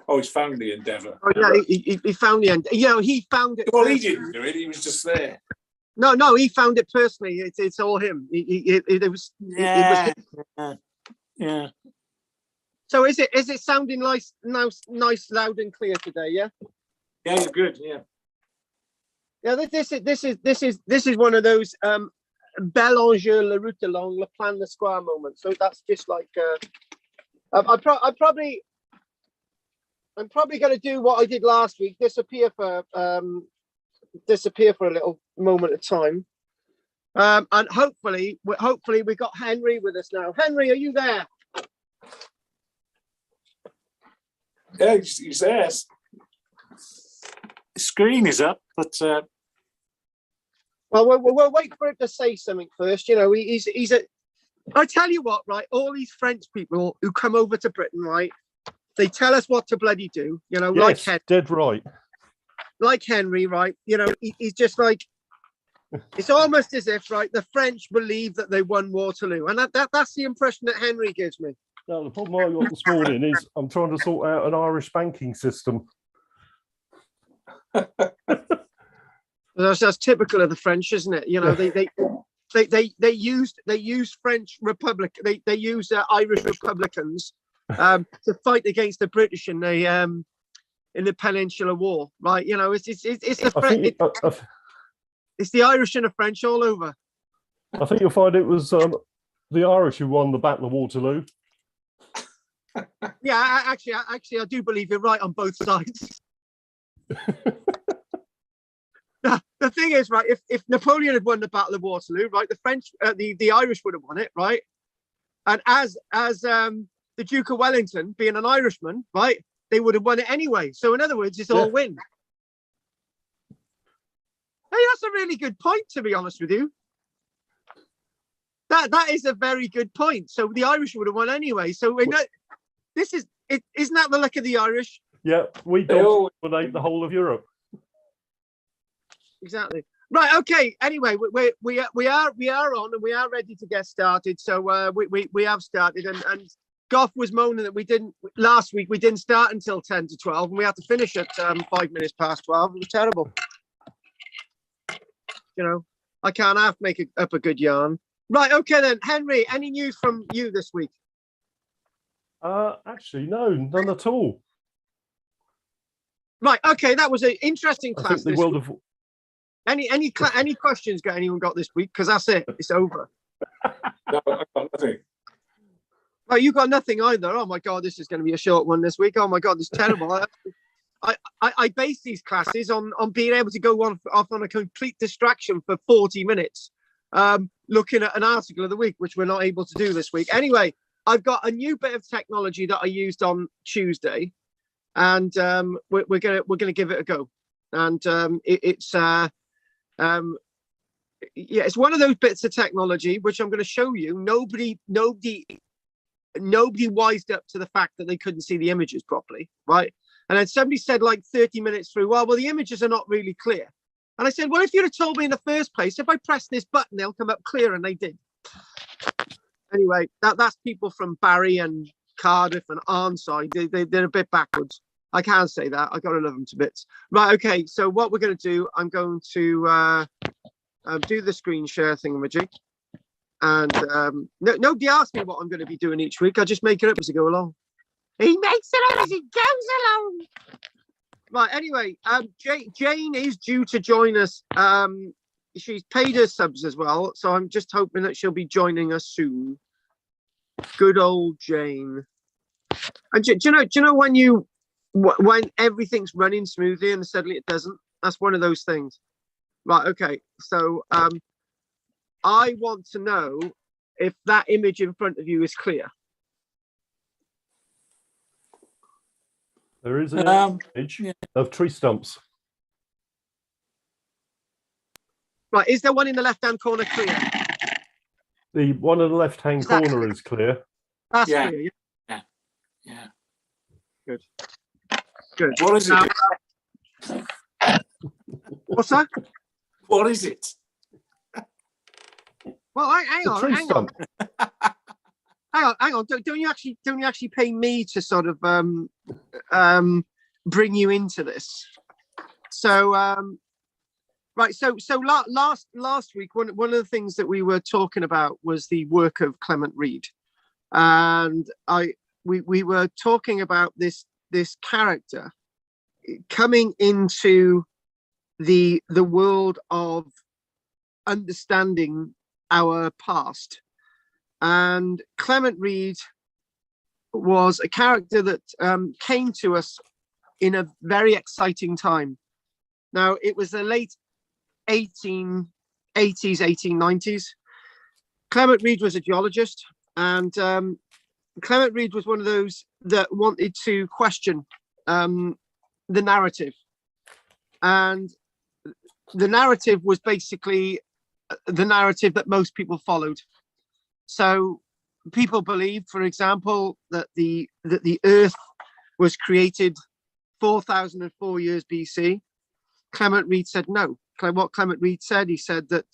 Oh, he's found the Endeavour. Oh yeah, he found the end. You know, he found it. Well, personally. he didn't do it. He was just there. No, he found it personally. It's all him. It was. Yeah. It was. Yeah. So is it sounding nice, loud and clear today? Yeah. Yeah, you're good. Yeah. Yeah. This is one of those bel enjeu la route along le plan the square moments. So that's just like I'm probably going to do what I did last week. Disappear for a little moment of time. And hopefully we got Henry with us now. Henry, are you there? Yeah, he's there. The screen is up, but Well, we'll wait for him to say something first. You know, he's a. I tell you what, right? All these French people who come over to Britain, right? They tell us what to bloody do. You know, yes, dead right. Like Henry, right? You know, he's just like. It's almost as if, right, the French believe that they won Waterloo, and that's the impression that Henry gives me. No, the problem I got this morning is I'm trying to sort out an Irish banking system. That's typical of the French, isn't it? You know, they used French Republic. They used Irish Republicans to fight against the British in the Peninsular War, right? You know, it's the it's the Irish and the French all over. I think you'll find it was the Irish who won the Battle of Waterloo. Yeah, actually, I do believe you're right on both sides. The thing is, right, if Napoleon had won the Battle of Waterloo, right, the French, the Irish would have won it, right? And as the Duke of Wellington, being an Irishman, right, they would have won it anyway. So in other words, it's all win. Hey, that's a really good point, to be honest with you. That is a very good point. So the Irish would have won anyway. So we know isn't that the luck of the Irish? Yeah, we dominate the whole of Europe. Exactly. Right. Okay. Anyway, we are on and we are ready to get started. So we have started, and Goff was moaning that we didn't last week. We didn't start until 10 to 12, and we had to finish at 5 minutes past 12. It was terrible. You know, I can't half make up a good yarn. Right. Okay then, Henry. Any news from you this week? Actually, no, none at all. Right. Okay. That was an interesting class. I think the world of any questions anyone got this week? Because that's it. It's over. No, I got nothing. Oh, you got nothing either. Oh my God, this is going to be a short one this week. Oh my God, this is terrible. I base these classes on being able to go off on a complete distraction for 40 minutes, looking at an article of the week, which we're not able to do this week. Anyway, I've got a new bit of technology that I used on Tuesday, and we're gonna give it a go. And it's one of those bits of technology which I'm going to show you. Nobody wised up to the fact that they couldn't see the images properly, right? And then somebody said like 30 minutes through, well, the images are not really clear. And I said, well, if you'd have told me in the first place, if I press this button, they'll come up clear, and they did. Anyway, that's people from Barry and Cardiff and Arnside. They're a bit backwards. I can't say that. I got to love them to bits. Right, okay, so what we're going to do, I'm going to do the screen share thingamajig. And nobody asked me what I'm going to be doing each week. I just make it up as I go along. He makes it up as he goes along. Right, anyway, Jane is due to join us. She's paid her subs as well, so I'm just hoping that she'll be joining us soon. Good old Jane. And do you know when everything's running smoothly and suddenly it doesn't? That's one of those things. Right, okay, so I want to know if that image in front of you is clear. There is an image of tree stumps. Right, is there one in the left-hand corner clear? The one in the left-hand corner is clear. That's clear, Yeah. Good. Good. What is it? What's that? What is it? Well, hang on. hang on. Don't you actually pay me to sort of bring you into this? So right. So last week, one of the things that we were talking about was the work of Clement Reed, and we were talking about this character coming into the world of understanding our past. And Clement Reed was a character that came to us in a very exciting time. Now, it was the late 1880s, 1890s. Clement Reed was a geologist, and Clement Reed was one of those that wanted to question the narrative. And the narrative was basically the narrative that most people followed. So people believed, for example, that the Earth was created 4,004 years BC. Clement Reed said no. What Clement Reed said, he said that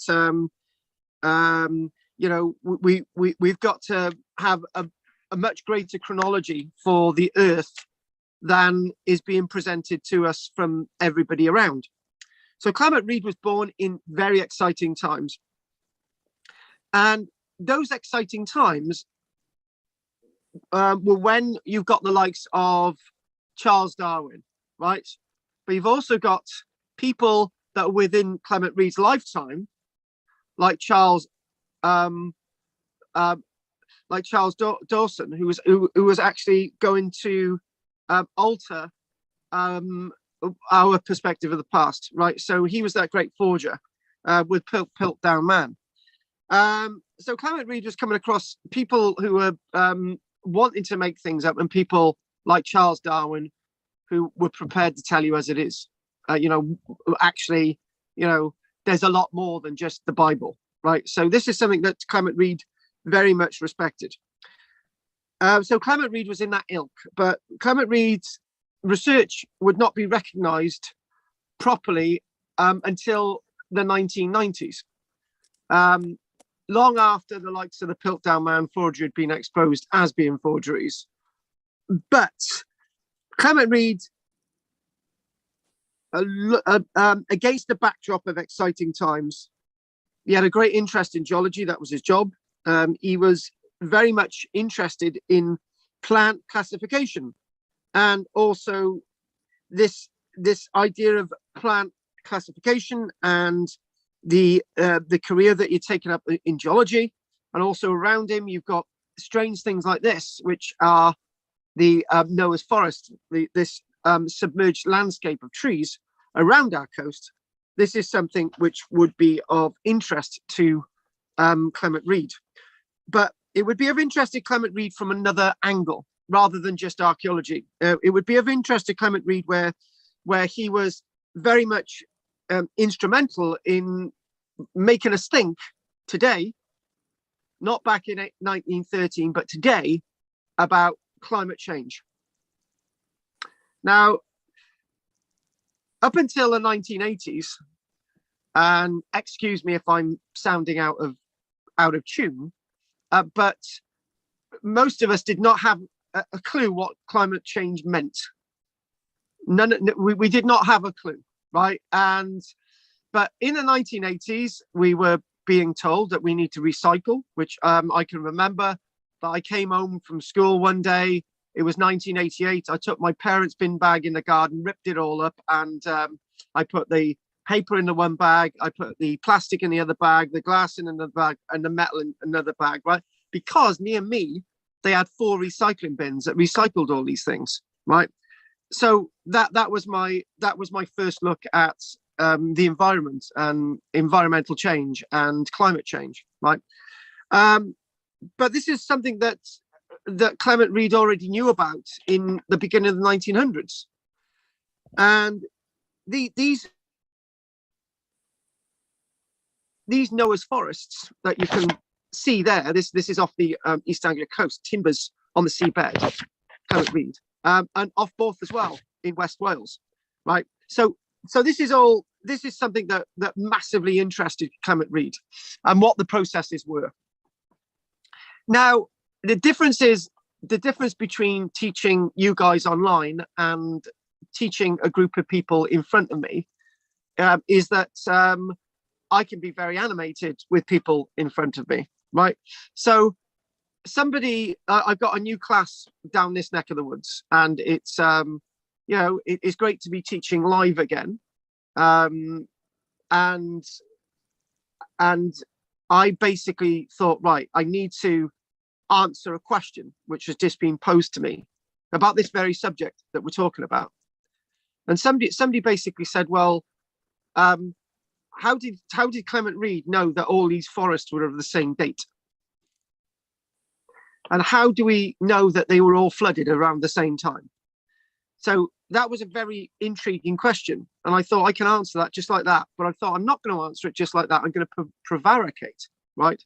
you know, we've got to have a much greater chronology for the Earth than is being presented to us from everybody around. So Clement Reed was born in very exciting times. And those exciting times were when you've got the likes of Charles Darwin, right? But you've also got people that are within Clement Reed's lifetime, like Charles Dawson, who was actually going to alter our perspective of the past, right? So he was that great forger with Piltdown Man. So Clement Reed was coming across people who were wanting to make things up, and people like Charles Darwin who were prepared to tell you as it is. You know, actually, you know, there's a lot more than just the Bible, right? So this is something that Clement Reed very much respected. So Clement Reed was in that ilk, but Clement Reed's research would not be recognized properly until the 1990s. Long after the likes of the Piltdown Man forgery had been exposed as being forgeries. But Clement Reed, against the backdrop of exciting times, he had a great interest in geology. That was his job. He was very much interested in plant classification, and also this idea of plant classification and the career that you're taking up in geology. And also around him you've got strange things like this, which are the Noah's Forest, this submerged landscape of trees around our coast. This is something which would be of interest to Clement Reed, but it would be of interest to Clement Reed from another angle rather than just archaeology. It would be of interest to Clement Reed where he was very much instrumental in making us think today, not back in 1913, but today, about climate change. Now, up until the 1980s, and excuse me if I'm sounding out of tune, but most of us did not have a clue what climate change meant. We did not have a clue, right? But in the 1980s, we were being told that we need to recycle, which I can remember that I came home from school one day. It was 1988. I took my parents' bin bag in the garden, ripped it all up, and I put the paper in the one bag, I put the plastic in the other bag, the glass in another bag, and the metal in another bag, right? Because near me, they had 4 recycling bins that recycled all these things, right? So that was my first look at the environment and environmental change and climate change, right? But this is something that Clement Reed already knew about in the beginning of the 1900s. And these Noah's forests that you can see there, this is off the East Anglia coast, timbers on the seabed, Clement Reed, and off Borth as well in West Wales, right? So this is something that massively interested Clement Reed and what the processes were. Now, the difference between teaching you guys online and teaching a group of people in front of me is that I can be very animated with people in front of me, right? So I've got a new class down this neck of the woods, and it's it's great to be teaching live again. And I basically thought, right, I need to answer a question which has just been posed to me about this very subject that we're talking about. And somebody basically said, well, how did Clement Reed know that all these forests were of the same date? And how do we know that they were all flooded around the same time? So that was a very intriguing question. And I thought I can answer that just like that. But I thought I'm not going to answer it just like that. I'm going to prevaricate, right?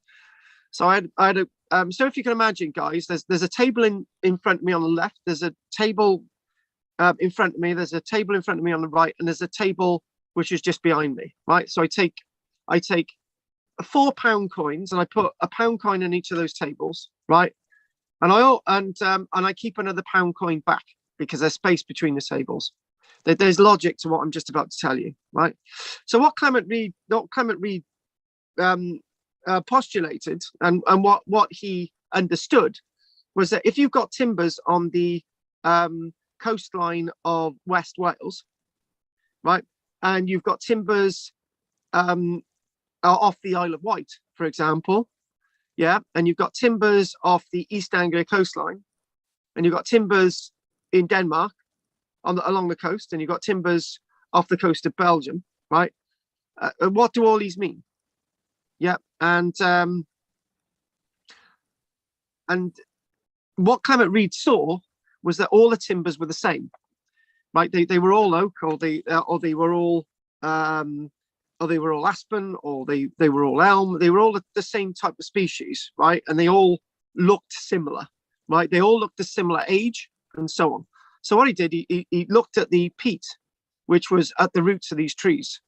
So I had a, so if you can imagine, guys, there's a table in front of me on the left. There's a table in front of me. There's a table in front of me on the right. And there's a table which is just behind me, right? So I take £4 coins and I put a £1 coin in each of those tables, right? And I keep another £1 coin back because there's space between the tables. There's logic to what I'm just about to tell you, right? So what Clement Reed postulated and what he understood was that if you've got timbers on the coastline of West Wales, right, and you've got timbers off the Isle of Wight, for example, yeah, and you've got timbers off the East Anglia coastline, and you've got timbers in Denmark along the coast, and you've got timbers off the coast of Belgium, right? What do all these mean? Yeah, and what Clement Reed saw was that all the timbers were the same, right? They were all oak, or they were all aspen, or they were all elm. They were all the same type of species, right? And they all looked similar, right? They all looked a similar age and so on. So what he did, he looked at the peat, which was at the roots of these trees.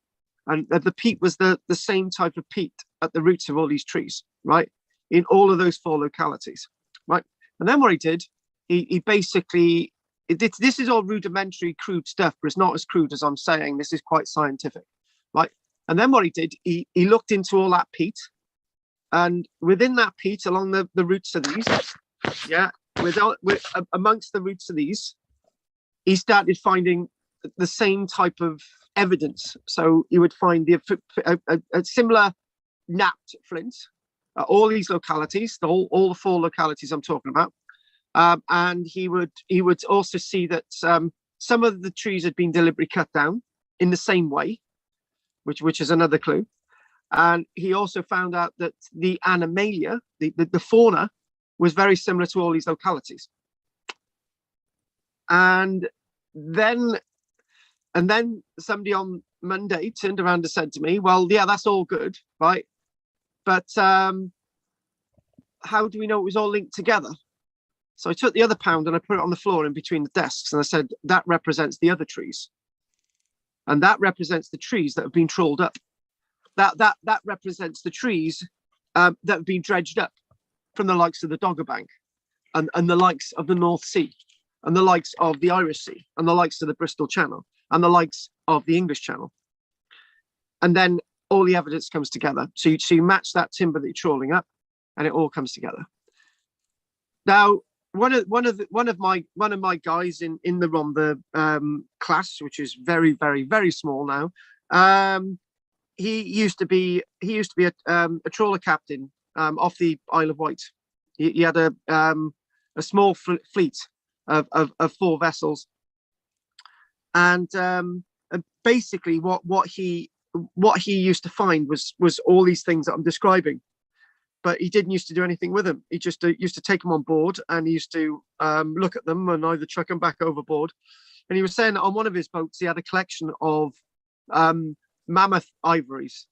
And the peat was the same type of peat at the roots of all these trees, right? In all of those 4 localities, right? And then what he did, he basically, this is all rudimentary, crude stuff, but it's not as crude as I'm saying. This is quite scientific, right? And then what he did, he looked into all that peat, and within that peat, along the roots of these, yeah, amongst the roots of these, he started finding the same type of evidence. So you would find a similar napped flint, all these localities, all the 4 localities I'm talking about, and he would also see that some of the trees had been deliberately cut down in the same way, which is another clue. And he also found out that the animalia, the fauna, was very similar to all these localities. And then somebody on Monday turned around and said to me, well, yeah, that's all good, right? But how do we know it was all linked together? So I took the other £1 and I put it on the floor in between the desks, and I said, that represents the other trees. And that represents the trees that have been trawled up. That represents the trees that have been dredged up from the likes of the Dogger Bank and the likes of the North Sea, and the likes of the Irish Sea, and the likes of the Bristol Channel, and the likes of the English Channel. And then all the evidence comes together. So you match that timber that you're trawling up, and it all comes together. Now, one of my guys in the Rhondda class, which is very, very, very small now, he used to be a trawler captain off the Isle of Wight. He had a small fleet of 4 vessels, and basically what he used to find was all these things that I'm describing, but he didn't used to do anything with them. He just used to take them on board, and he used to look at them and either chuck them back overboard. And he was saying that on one of his boats he had a collection of mammoth ivories,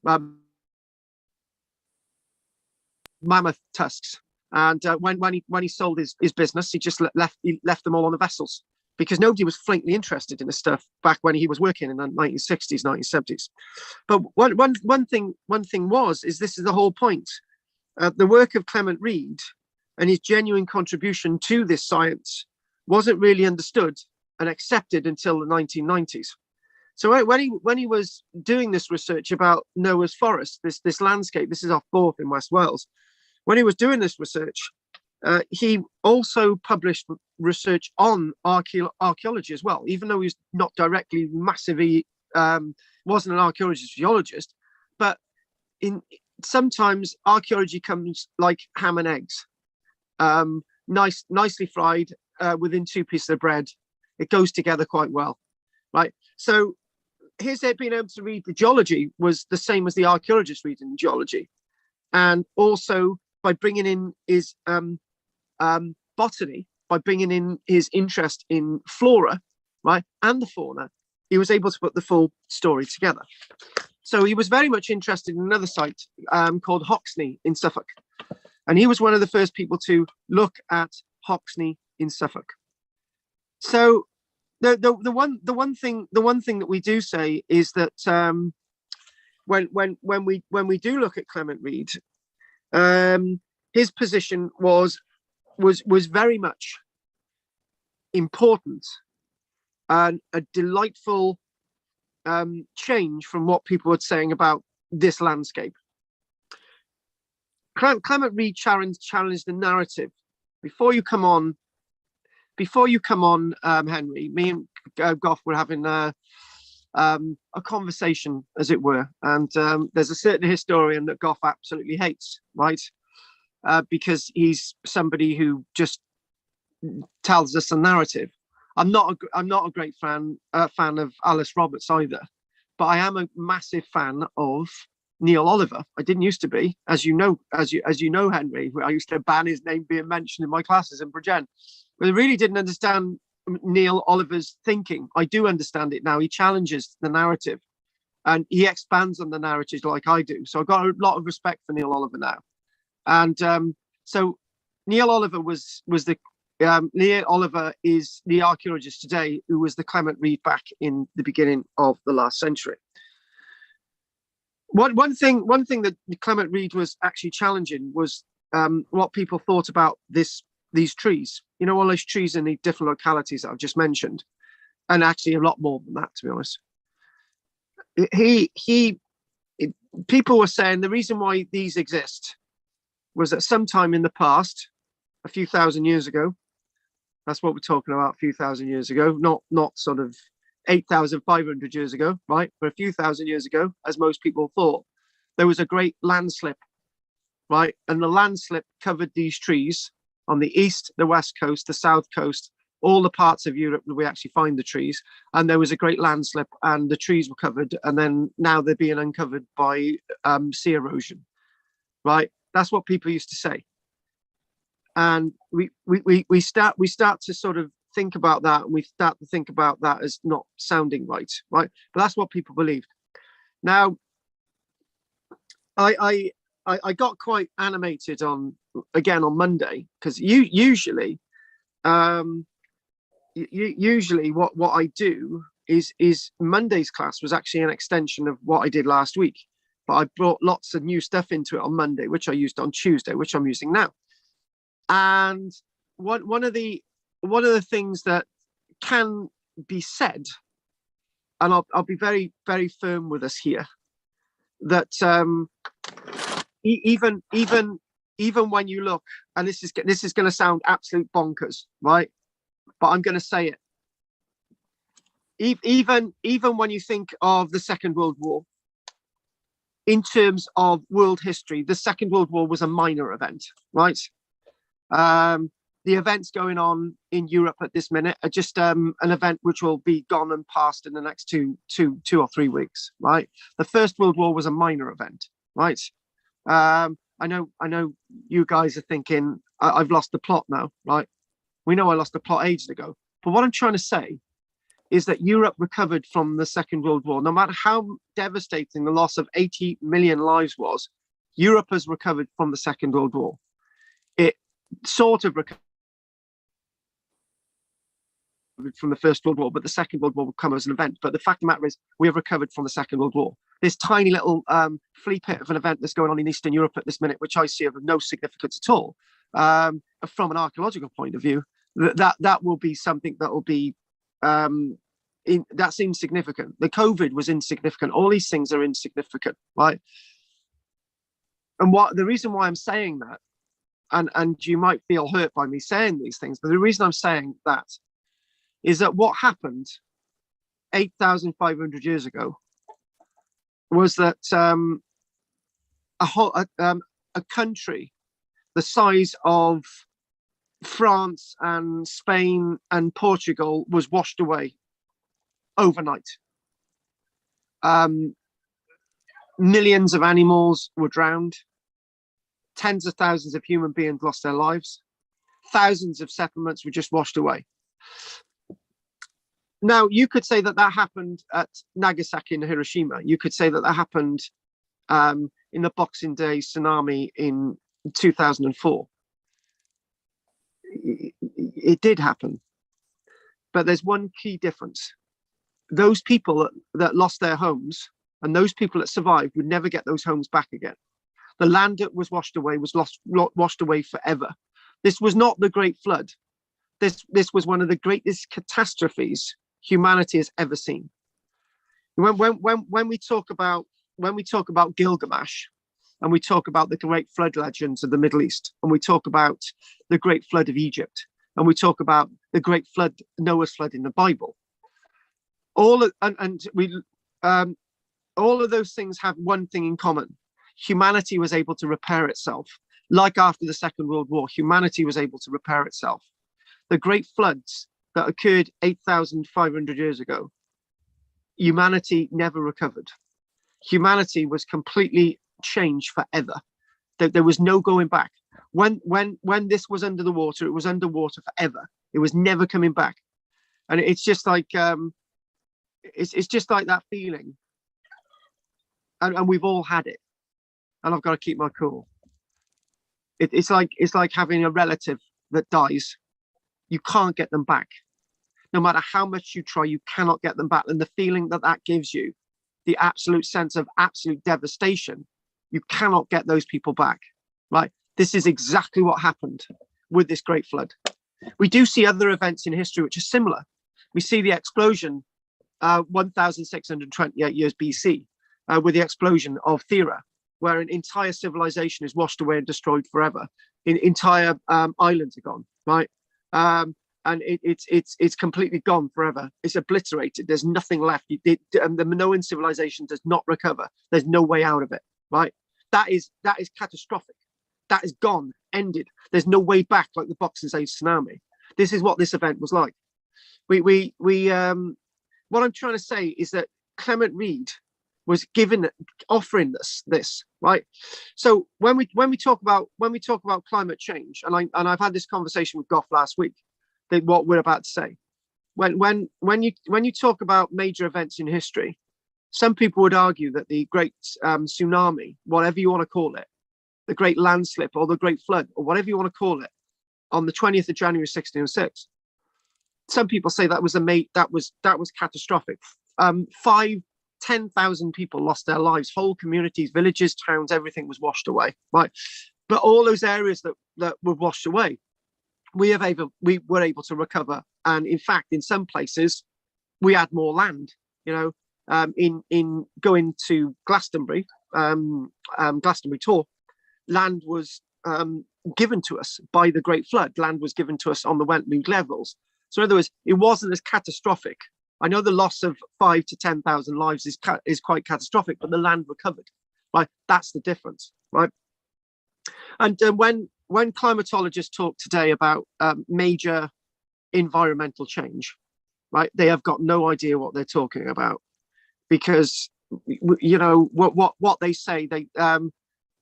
mammoth tusks. And when he sold his business, he just left them all on the vessels, because nobody was frankly interested in this stuff back when he was working in the 1960s, 1970s. But one thing is, this is the whole point. The work of Clement Reed and his genuine contribution to this science wasn't really understood and accepted until the 1990s. So when he was doing this research about Noah's Forest, this landscape, this is off Borth in West Wales, when he was doing this research, he also published research on archaeology as well, even though he's not directly massively, wasn't an archaeologist, geologist, but sometimes archaeology comes like ham and eggs, nicely fried within 2 pieces of bread. It goes together quite well, right? So his being able to read the geology was the same as the archaeologist reading geology, and also by bringing in his botany, by bringing in his interest in flora, right, and the fauna, he was able to put the full story together. So he was very much interested in another site called Hoxne in Suffolk, and he was one of the first people to look at Hoxne in Suffolk. So the one thing that we do say is that when we do look at Clement Reed, his position was very much important and a delightful change from what people were saying about this landscape. Clement Reed challenged the narrative. Before you come on, Henry, me and Goff were having a conversation, as it were, and there's a certain historian that Goff absolutely hates, right? Because he's somebody who just tells us a narrative. I'm not a great fan of Alice Roberts either, but I am a massive fan of Neil Oliver. I didn't used to be, as you know, Henry. I used to ban his name being mentioned in my classes in Bridgend. But I really didn't understand Neil Oliver's thinking. I do understand it now. He challenges the narrative, and he expands on the narrative like I do. So I've got a lot of respect for Neil Oliver now. And so Neil Oliver Neil Oliver is the archaeologist today who was the Clement Reed back in the beginning of the last century. One thing that Clement Reed was actually challenging was what people thought about these trees. You know, all those trees in the different localities that I've just mentioned, and actually a lot more than that, to be honest. People were saying the reason why these exist was that sometime in the past, a few thousand years ago, that's what we're talking about, a few thousand years ago, not sort of 8,500 years ago, right? But a few thousand years ago, as most people thought, there was a great landslip, right? And the landslip covered these trees on the east, the west coast, the south coast, all the parts of Europe where we actually find the trees. And there was a great landslip and the trees were covered. And then now they're being uncovered by sea erosion, right? That's what people used to say. And we start to sort of think about that, and we start to think about that as not sounding right? But that's what people believed. Now, I got quite animated on Monday, because usually what I do is Monday's class was actually an extension of what I did last week, but I brought lots of new stuff into it on Monday, which I used on Tuesday, which I'm using now. And one of the things that can be said, and I'll be very, very firm with us here, that even when you look, and this is going to sound absolute bonkers, right? But I'm going to say it. Even when you think of the Second World War, in terms of world history, the Second World War was a minor event, right? The events going on in Europe at this minute are just an event which will be gone and past in the next two or 3 weeks, right? The First World War was a minor event, right? I know you guys are thinking, I've lost the plot now, right? We know I lost the plot ages ago. But what I'm trying to say is that Europe recovered from the Second World War. No matter how devastating the loss of 80 million lives was, Europe has recovered from the Second World War. It sort of recovered from the First World War, but the Second World War will come as an event. But the fact of the matter is, we have recovered from the Second World War. This tiny little flea pit of an event that's going on in Eastern Europe at this minute, which I see of no significance at all, from an archaeological point of view, that will be something that will be that's insignificant. The COVID was insignificant. All these things are insignificant, right? And the reason why I'm saying that, and you might feel hurt by me saying these things, but the reason I'm saying that is that what happened 8,500 years ago was that a country the size of France and Spain and Portugal was washed away overnight. Millions of animals were drowned. Tens of thousands of human beings lost their lives. Thousands of settlements were just washed away. Now, you could say that happened at Nagasaki and Hiroshima. You could say that happened in the Boxing Day tsunami in 2004. It did happen. But there's one key difference. Those people that lost their homes and those people that survived would never get those homes back again. The land that was washed away was washed away forever. This was not the Great Flood. This was one of the greatest catastrophes humanity has ever seen. When we talk about Gilgamesh, and we talk about the Great Flood legends of the Middle East, and we talk about the Great Flood of Egypt, and we talk about the Great Flood, Noah's flood in the Bible, all of those things have one thing in common. Humanity was able to repair itself. Like after the Second World War, humanity was able to repair itself. The great floods that occurred 8,500 years ago, humanity never recovered. Humanity was completely changed forever. There was no going back. When this was under the water, it was underwater forever. It was never coming back. And it's just like it's just like that feeling. And we've all had it. And I've got to keep my cool. It's like having a relative that dies. You can't get them back. No matter how much you try, you cannot get them back. And the feeling that gives you, the absolute sense of absolute devastation, you cannot get those people back, right? This is exactly what happened with this Great Flood. We do see other events in history which are similar. We see the explosion 1,628 years BC with the explosion of Thera, where an entire civilization is washed away and destroyed forever. Entire islands are gone, right? And it's completely gone forever. It's obliterated. There's nothing left. The Minoan civilization does not recover. There's no way out of it, right? That is catastrophic. That is gone, ended. There's no way back, like the Boxing Day tsunami. This is what this event was like. What I'm trying to say is that Clement Reed was offering this, right? So when we talk about climate change, and I've had this conversation with Goff last week, that what we're about to say, when you talk about major events in history, some people would argue that the great tsunami, whatever you want to call it, the great landslip or the Great Flood or whatever you want to call it, on the 20th of January 1606, some people say that was catastrophic. 10,000 people lost their lives, whole communities, villages, towns, everything was washed away, right? But all those areas that were washed away, we were able to recover. And in fact, in some places, we had more land, in going to Glastonbury, Glastonbury tour, land was given to us by the Great Flood. Land was given to us on the Wentloog levels. So in other words, it wasn't as catastrophic. I know the loss of 5,000 to 10,000 lives is quite catastrophic, but the land recovered, right? That's the difference, right? And when climatologists talk today about major environmental change, right, they have got no idea what they're talking about, because what they say. They,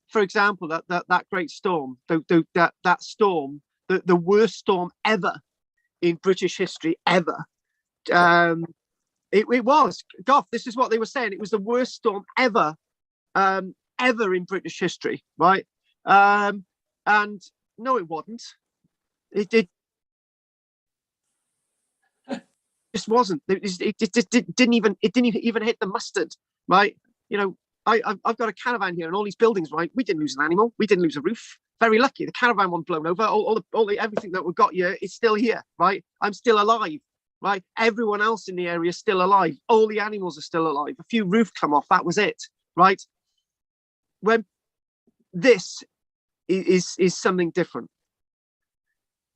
for example, that great storm, that storm, the worst storm ever in British history ever. It was, Goff, this is what they were saying. It was the worst storm ever in British history, right? And no, it wasn't. It just wasn't. It just didn't even hit the mustard, right? I've got a caravan here and all these buildings, right? We didn't lose an animal. We didn't lose a roof. very lucky. The caravan wasn't blown over. Everything that we got here is still here, right? I'm still alive, right? Everyone else in the area is still alive. All the animals are still alive. A few roof come off. That was it, right? When this is something different.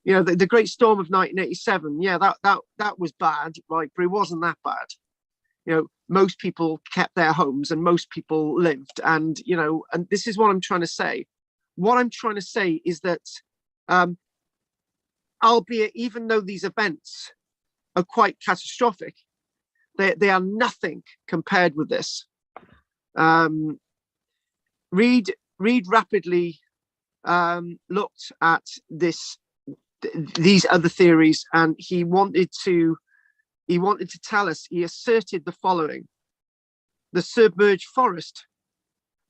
You know, the Great Storm of 1987. Yeah, that was bad, right? But it wasn't that bad. You know, most people kept their homes and most people lived. And, you know, and this is what I'm trying to say. What I'm trying to say is that, albeit even though these events are quite catastrophic, they are nothing compared with this. Reed rapidly looked at these other theories, and he wanted to tell us. He asserted the following: the submerged forest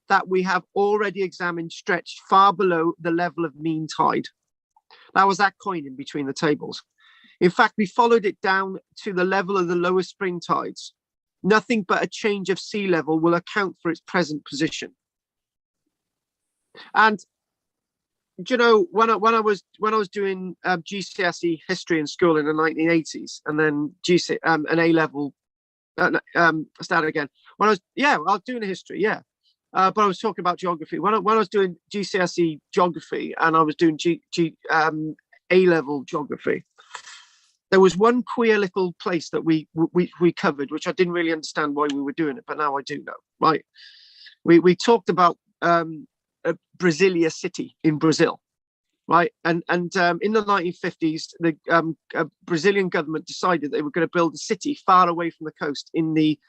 that we have already examined stretched far below the level of mean tide. That was that coin in between the tables. In fact, we followed it down to the level of the lower spring tides. Nothing but a change of sea level will account for its present position. And you know, when I was doing GCSE history in school in the 1980s, and then an A level, start again. When I was doing history, yeah. But I was talking about geography. When I was doing GCSE geography and I was doing A-level geography, there was one queer little place that we covered, which I didn't really understand why we were doing it, but now I do know. Right? We talked about Brasilia City in Brazil, right? And in the 1950s, the Brazilian government decided they were going to build a city far away from the coast in the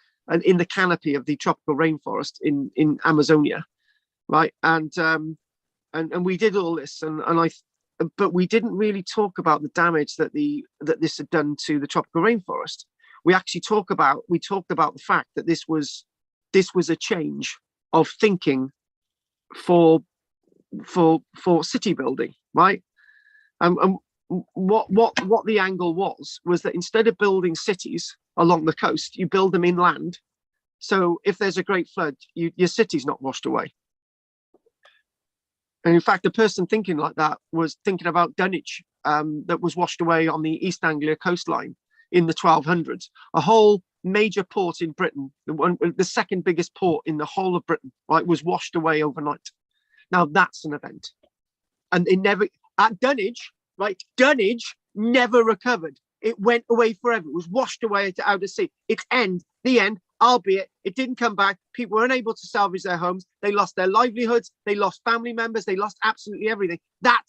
canopy of the tropical rainforest in Amazonia, right? And we did all this, but we didn't really talk about the damage that this had done to the tropical rainforest. We talked about the fact that this was a change of thinking for city building, right? And what the angle was that instead of building cities along the coast, you build them inland. So if there's a great flood, your city's not washed away. And in fact, the person thinking like that was thinking about Dunwich, that was washed away on the East Anglia coastline in the 1200s. A whole major port in Britain, the second biggest port in the whole of Britain, right, was washed away overnight. Now that's an event. And it never, at Dunwich, right, Dunwich never recovered. It went away forever. It was washed away to outer sea. Its end, the end, albeit it didn't come back. People were unable to salvage their homes. They lost their livelihoods. They lost family members. They lost absolutely everything. That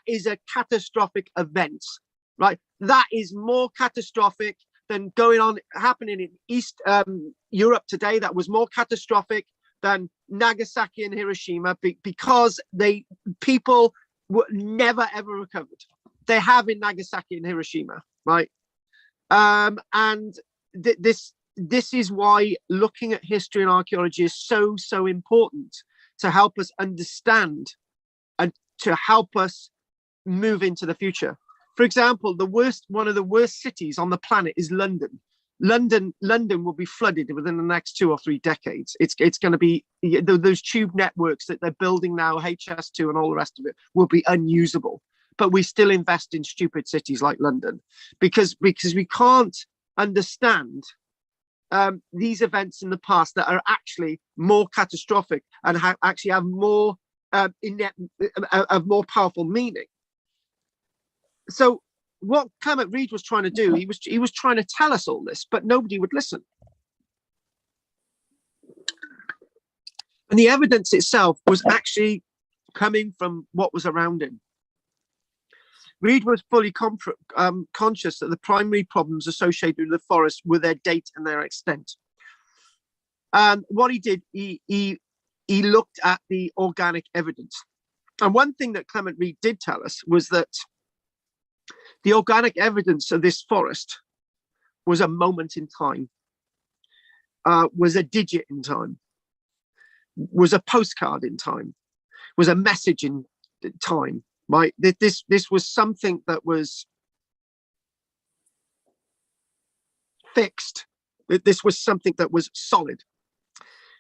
is a catastrophic event, right? That is more catastrophic than happening in East Europe today. That was more catastrophic than Nagasaki and Hiroshima because people were never ever recovered. They have in Nagasaki and Hiroshima, right? And this is why looking at history and archaeology is so important to help us understand and to help us move into the future. For example, one of the worst cities on the planet is London. London will be flooded within the next 2 or 3 decades. It's going to be, those tube networks that they're building now, HS2 and all the rest of it, will be unusable. But we still invest in stupid cities like London because we can't understand these events in the past that are actually more catastrophic and actually have more more powerful meaning. So what Clement Reed was trying to do, he was trying to tell us all this, but nobody would listen. And the evidence itself was actually coming from what was around him. Reed was fully conscious that the primary problems associated with the forest were their date and their extent. And what he did, he looked at the organic evidence. And one thing that Clement Reed did tell us was that the organic evidence of this forest was a moment in time, was a digit in time, was a postcard in time, was a message in time, right? This was something that was fixed. This was something that was solid.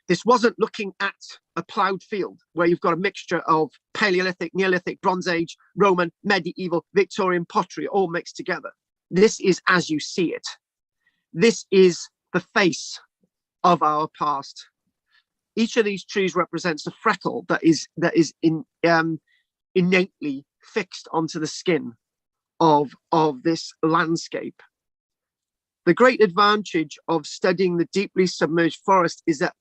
This wasn't looking at a ploughed field where you've got a mixture of Paleolithic, Neolithic, Bronze Age, Roman, medieval, Victorian pottery all mixed together. This is as you see it. This is the face of our past. Each of these trees represents a freckle that is innately fixed onto the skin of this landscape. The great advantage of studying the deeply submerged forest is that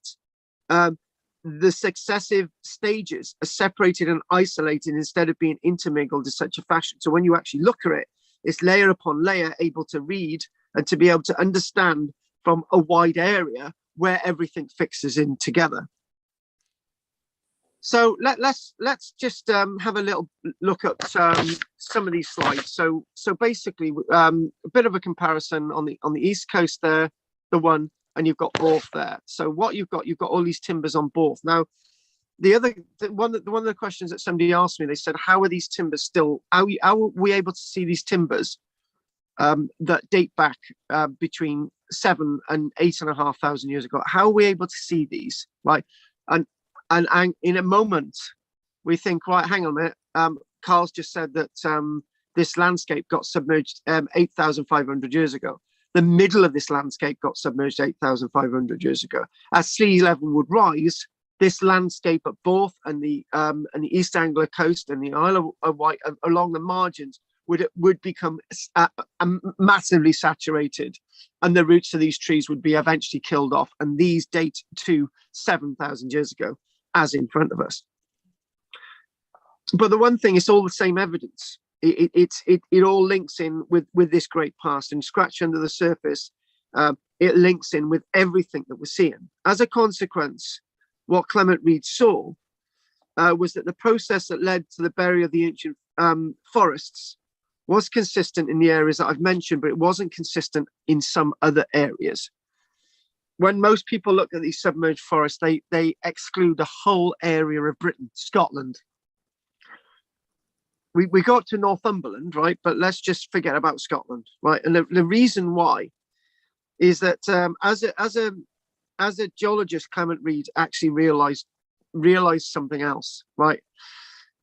the successive stages are separated and isolated instead of being intermingled in such a fashion. So when you actually look at it, it's layer upon layer, able to read and to be able to understand from a wide area where everything fixes in together. So let's just have a little look at some of these slides. So basically, a bit of a comparison on the east coast there, the one, and you've got Borth there. So what you've got all these timbers on Borth. Now, one of the questions that somebody asked me, they said, how are these timbers still? How are we able to see these timbers that date back between 7,000 and 8,500 years ago? How are we able to see these, right? And in a moment, we think, right, hang on a minute. Karl's just said that this landscape got submerged 8,500 years ago. The middle of this landscape got submerged 8,500 years ago. As sea level would rise, this landscape at Borth and the East Anglia coast and the Isle of Wight along the margins would become massively saturated, and the roots of these trees would be eventually killed off. And these date to 7,000 years ago, as in front of us. But the one thing, it's all the same evidence. It all links in with this great past, and scratch under the surface, it links in with everything that we're seeing. As a consequence, what Clement Reed saw was that the process that led to the burial of the ancient forests was consistent in the areas that I've mentioned, but it wasn't consistent in some other areas. When most people look at these submerged forests, they exclude the whole area of Britain, Scotland. We got to Northumberland, right? But let's just forget about Scotland, right? And the reason why is that as a geologist, Clement Reed actually realized something else, right?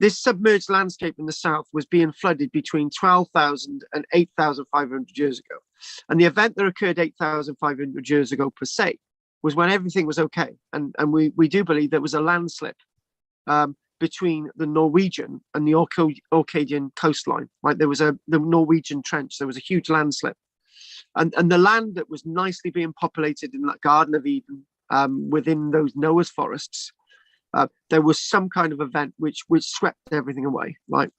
This submerged landscape in the south was being flooded between 12,000 and 8,500 years ago. And the event that occurred 8,500 years ago per se was when everything was okay. And we do believe there was a landslip between the Norwegian and the Orcadian coastline, right? There was the Norwegian trench. There was a huge landslip. And the land that was nicely being populated in that Garden of Eden within those Noah's forests, there was some kind of event which swept everything away, right?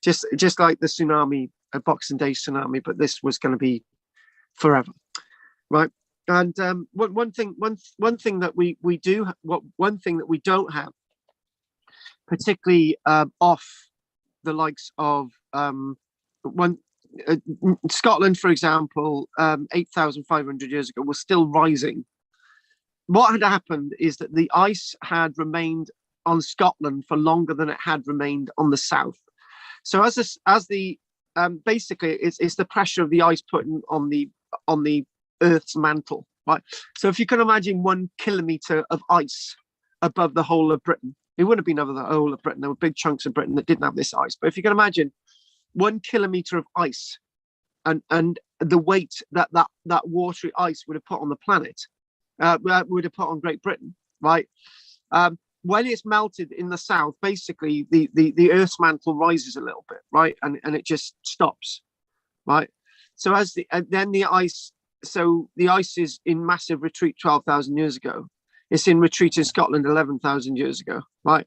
Just like the tsunami, a Boxing Day tsunami, but this was going to be forever, right? And one thing that we don't have, particularly off the likes of Scotland, for example, 8,500 years ago, was still rising. What had happened is that the ice had remained on Scotland for longer than it had remained on the south. So basically it's the pressure of the ice putting on the Earth's mantle, right? So if you can imagine 1 kilometer of ice above the whole of Britain, it wouldn't have been over the whole of Britain. There were big chunks of Britain that didn't have this ice. But if you can imagine 1 kilometer of ice and the weight that watery ice would have put on the planet, would have put on Great Britain, right? When it's melted in the south, basically the Earth's mantle rises a little bit, right? And it just stops, right? So then the ice is in massive retreat 12,000 years ago. It's in retreat in Scotland 11,000 years ago, right?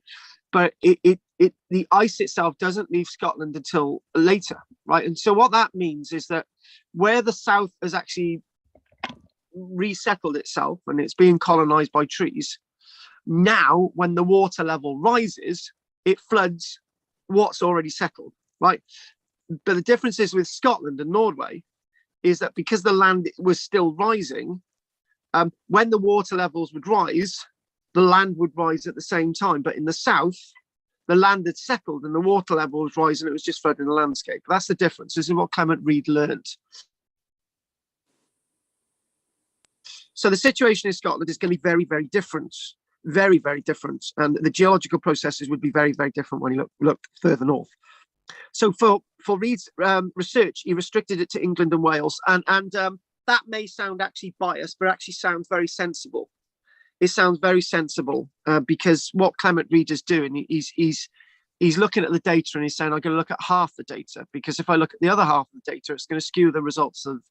But the ice itself doesn't leave Scotland until later, right? And so what that means is that where the south has actually resettled itself and it's being colonized by trees, now when the water level rises, it floods what's already settled, right? But the difference is with Scotland and Norway is that because the land was still rising, when the water levels would rise, the land would rise at the same time. But in the south, the land had settled and the water level was rising. It was just flooding the landscape. That's the difference. This is what Clement Reed learned. So the situation in Scotland is going to be very, very different very, very different, and the geological processes would be very, very different when you look further north. So for Reed's research, he restricted it to England and Wales, and that may sound actually biased, but actually sounds very sensible. It sounds very sensible because what Clement Reed is doing, he's looking at the data and he's saying, I'm going to look at half the data, because if I look at the other half of the data, it's going to skew the results of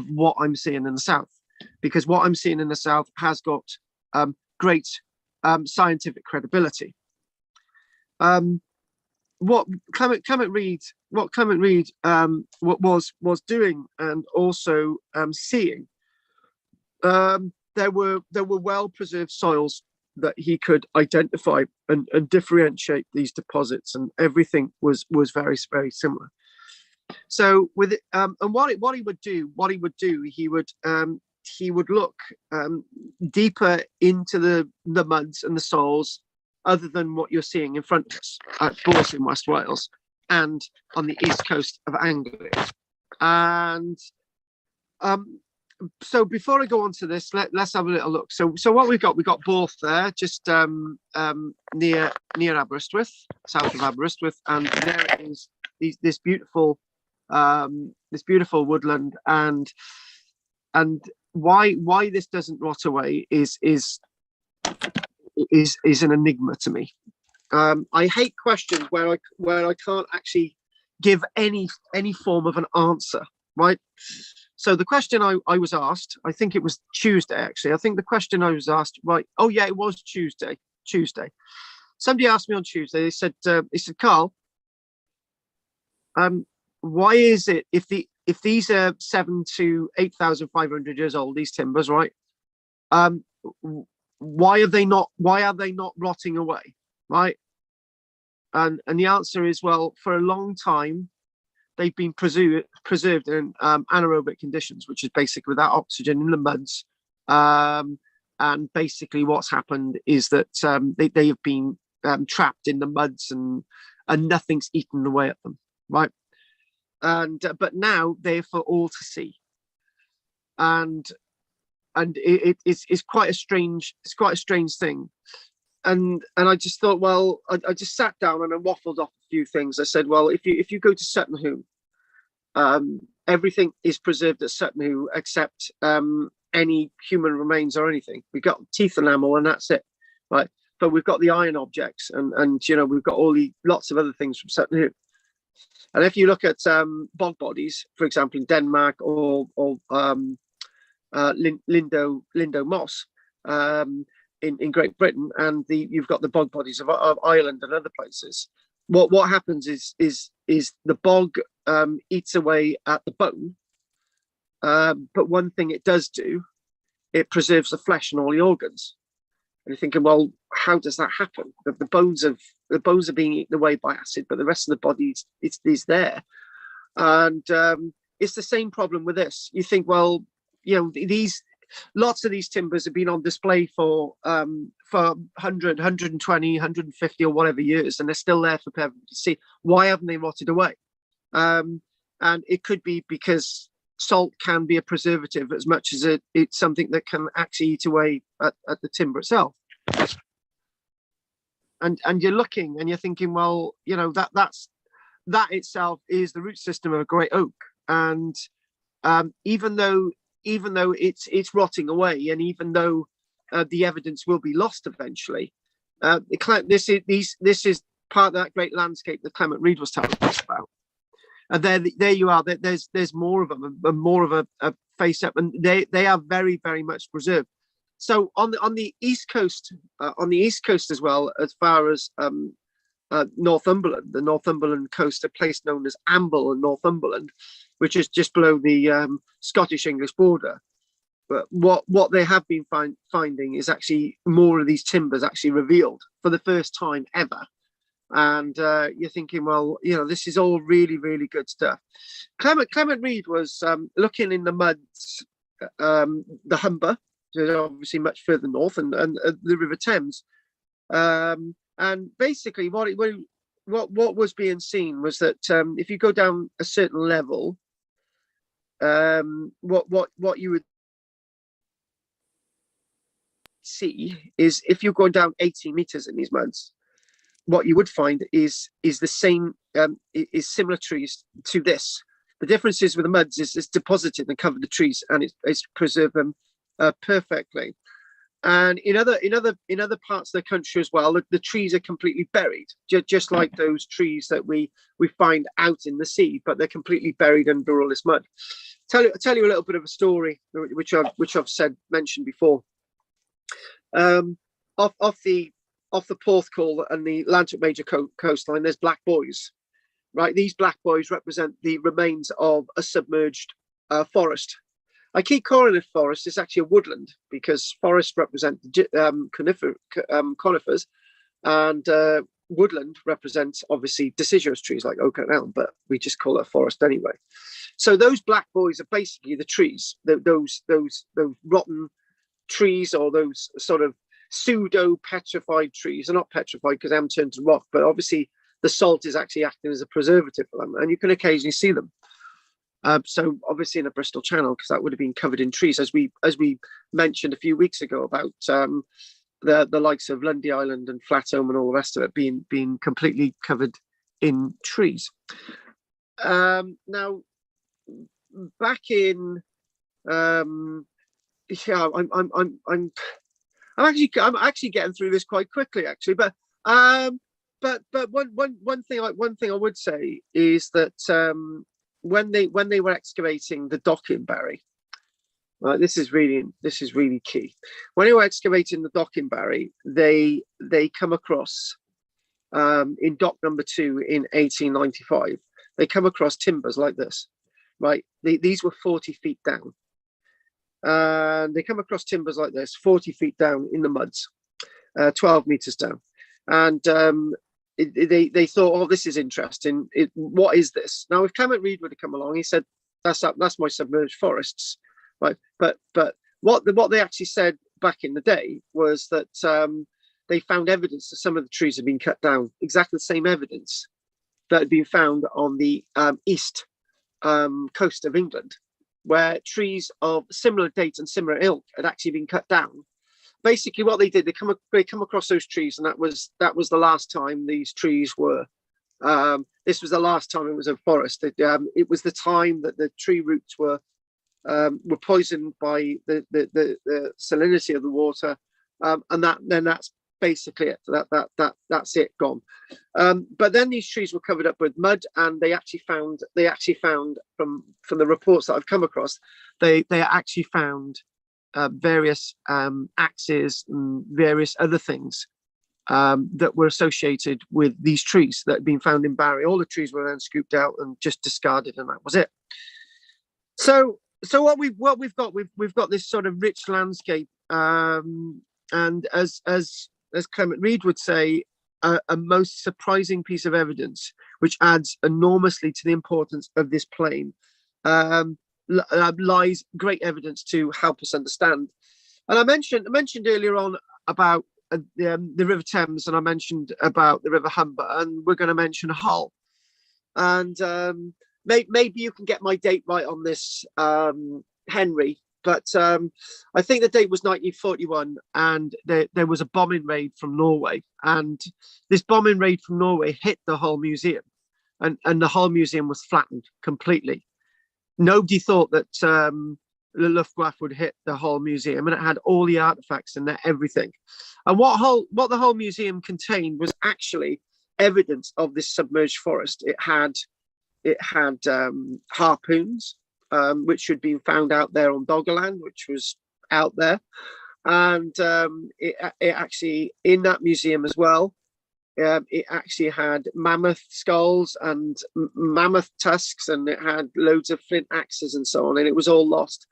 what I'm seeing in the south, because what I'm seeing in the south has got great scientific credibility. What Clement Reed was doing and also seeing, there were well preserved soils that he could identify and differentiate these deposits, and everything was very, very similar. So with it, and what he would do, he would look deeper into the muds and the soils, other than what you're seeing in front of us at Bors in West Wales and on the east coast of Anglia. And so before I go on to this, let's have a little look. So what we got Borth there, just near Aberystwyth, south of Aberystwyth, and there is this beautiful woodland, and why this doesn't rot away is an enigma to me. I hate questions where I can't actually give any form of an answer, right? So the question I was asked, I think it was Tuesday, actually. I think the question I was asked, right? Oh yeah, it was Tuesday. Somebody asked me on Tuesday. They said, Karl, why is it if these are 7,000 to 8,500 years old, these timbers, right? Why are they not rotting away, right? And the answer is, well, for a long time they've been preserved in anaerobic conditions, which is basically without oxygen in the muds. And basically what's happened is that they have been trapped in the muds, and nothing's eaten away at them, right? And but now they're for all to see, and it's quite a strange thing. And I just thought, well, I just sat down and I waffled off a few things. I said, well, if you go to Sutton Hoo, everything is preserved at Sutton Hoo except any human remains or anything. We've got teeth enamel and that's it, right? But we've got the iron objects, and we've got lots of other things from Sutton Hoo. And if you look at bog bodies, for example, in Denmark or Lindo Moss in Great Britain, and you've got the bog bodies of Ireland and other places. What happens is the bog eats away at the bone, but one thing it does do, it preserves the flesh and all the organs. And you're thinking, well, how does that happen? The bones are being eaten away by acid, but the rest of the body is there. And it's the same problem with this. You think, well, lots of these timbers have been on display for 100, 120, 150 or whatever years, and they're still there for everybody to see. Why haven't they rotted away? And it could be because salt can be a preservative as much as it's something that can actually eat away at the timber itself. And you're looking and you're thinking, well, that itself is the root system of a great oak. And even though it's rotting away, and even though the evidence will be lost eventually, this is part of that great landscape that Clement Reed was telling us about. And there you are. There's more of them, and more of a face up, and they are very, very much preserved. So on the east coast, as well, as far as Northumberland, the Northumberland coast, a place known as Amble in Northumberland, which is just below the Scottish-English border. But what they have been finding is actually more of these timbers actually revealed for the first time ever. And you're thinking, well, this is all really, really good stuff. Clement Reed was looking in the muds, the Humber, so obviously much further north, and the River Thames. And basically, what was being seen was that if you go down a certain level, what you would see is if you're going down 80 meters in these muds, what you would find is the same, is similar trees to this. The difference is with the muds is it's deposited and covered the trees, and it's preserved them perfectly. And in other parts of the country as well, the trees are completely buried, just like those trees that we find out in the sea, but they're completely buried under all this mud. Tell you a little bit of a story which I've mentioned before. Off the Porthcawl and the Atlantic Major coastline, there's black buoys, right? These black buoys represent the remains of a submerged forest. I keep calling it forest. It's actually a woodland, because forests represent conifers, and woodland represents obviously deciduous trees like oak and elm, but we just call it a forest anyway. So those black buoys are basically the trees, those rotten trees, or those sort of pseudo petrified trees. They're not petrified because they haven't turned to rock, but obviously the salt is actually acting as a preservative for them, and you can occasionally see them. So obviously in the Bristol Channel, because that would have been covered in trees, as we mentioned a few weeks ago about the likes of Lundy Island and Flatholm and all the rest of it being completely covered in trees. Now, back in I'm actually getting through this quite quickly, actually, but one thing I would say is that when they were excavating the dock in Barry, this is really key. When they were excavating the dock in Barry, they come across in dock number 2 in 1895. They come across timbers like this, right? These were 40 feet down. And they come across timbers like this, 40 feet down in the muds, 12 meters down. And they thought, oh, this is interesting. What is this? Now, if Clement Reed would have come along, he said, that's my submerged forests, right? But what they actually said back in the day was that they found evidence that some of the trees had been cut down, exactly the same evidence that had been found on the east coast of England, where trees of similar date and similar ilk had actually been cut down. Basically, what they did, they come across those trees, and that was the last time these trees were. This was the last time it was a forest. It was the time that the tree roots were poisoned by the salinity of the water, and that's basically it. That's it, gone. But then these trees were covered up with mud, and they actually found from the reports that I've come across, they actually found various axes and various other things that were associated with these trees that had been found in Barry. All the trees were then scooped out and just discarded, and that was it. So what we've got this sort of rich landscape, and as Clement Reed would say, a most surprising piece of evidence, which adds enormously to the importance of this plain. Lies great evidence to help us understand. And I mentioned earlier on about the River Thames, and I mentioned about the River Humber, and we're going to mention Hull. And maybe you can get my date right on this, Henry, but I think the date was 1941, and there was a bombing raid from Norway, and this bombing raid from Norway hit the Hull Museum, and the Hull Museum was flattened completely. Nobody thought that the Luftwaffe would hit the Hull Museum, and it had all the artifacts in there, everything. And what the Hull Museum contained was actually evidence of this submerged forest. It had harpoons, which had been found out there on Doggerland, which was out there, and it actually, in that museum as well, it actually had mammoth skulls and mammoth tusks, and it had loads of flint axes and so on, and it was all lost.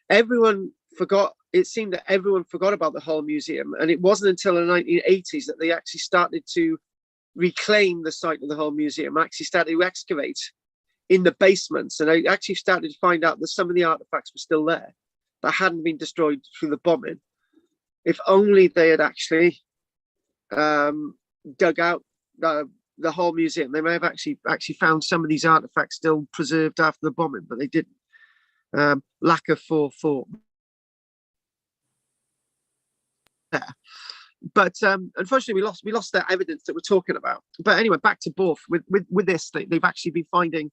Everyone forgot. It seemed that everyone forgot about the Hull Museum, and it wasn't until the 1980s that they actually started to reclaim the site of the Hull Museum, actually started to excavate in the basements, and I actually started to find out that some of the artifacts were still there that hadn't been destroyed through the bombing. If only they had actually dug out the Hull Museum, they may have actually found some of these artifacts still preserved after the bombing, but they didn't. Lack of forethought. But unfortunately, we lost that evidence that we're talking about. But anyway, back to Borth. With this, they've actually been finding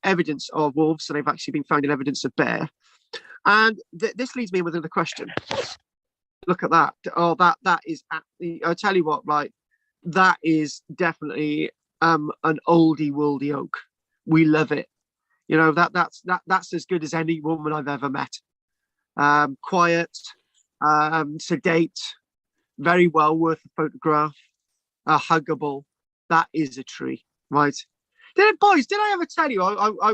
evidence of wolves, and they've actually been finding evidence of bear. And this leads me with another question. Look at that. Oh, that is. I'll tell you what, right? That is definitely an oldie worldy oak. We love it. You know, that's as good as any woman I've ever met. Quiet, sedate, very well worth a photograph, huggable. That is a tree, right? Boys, did I ever tell you I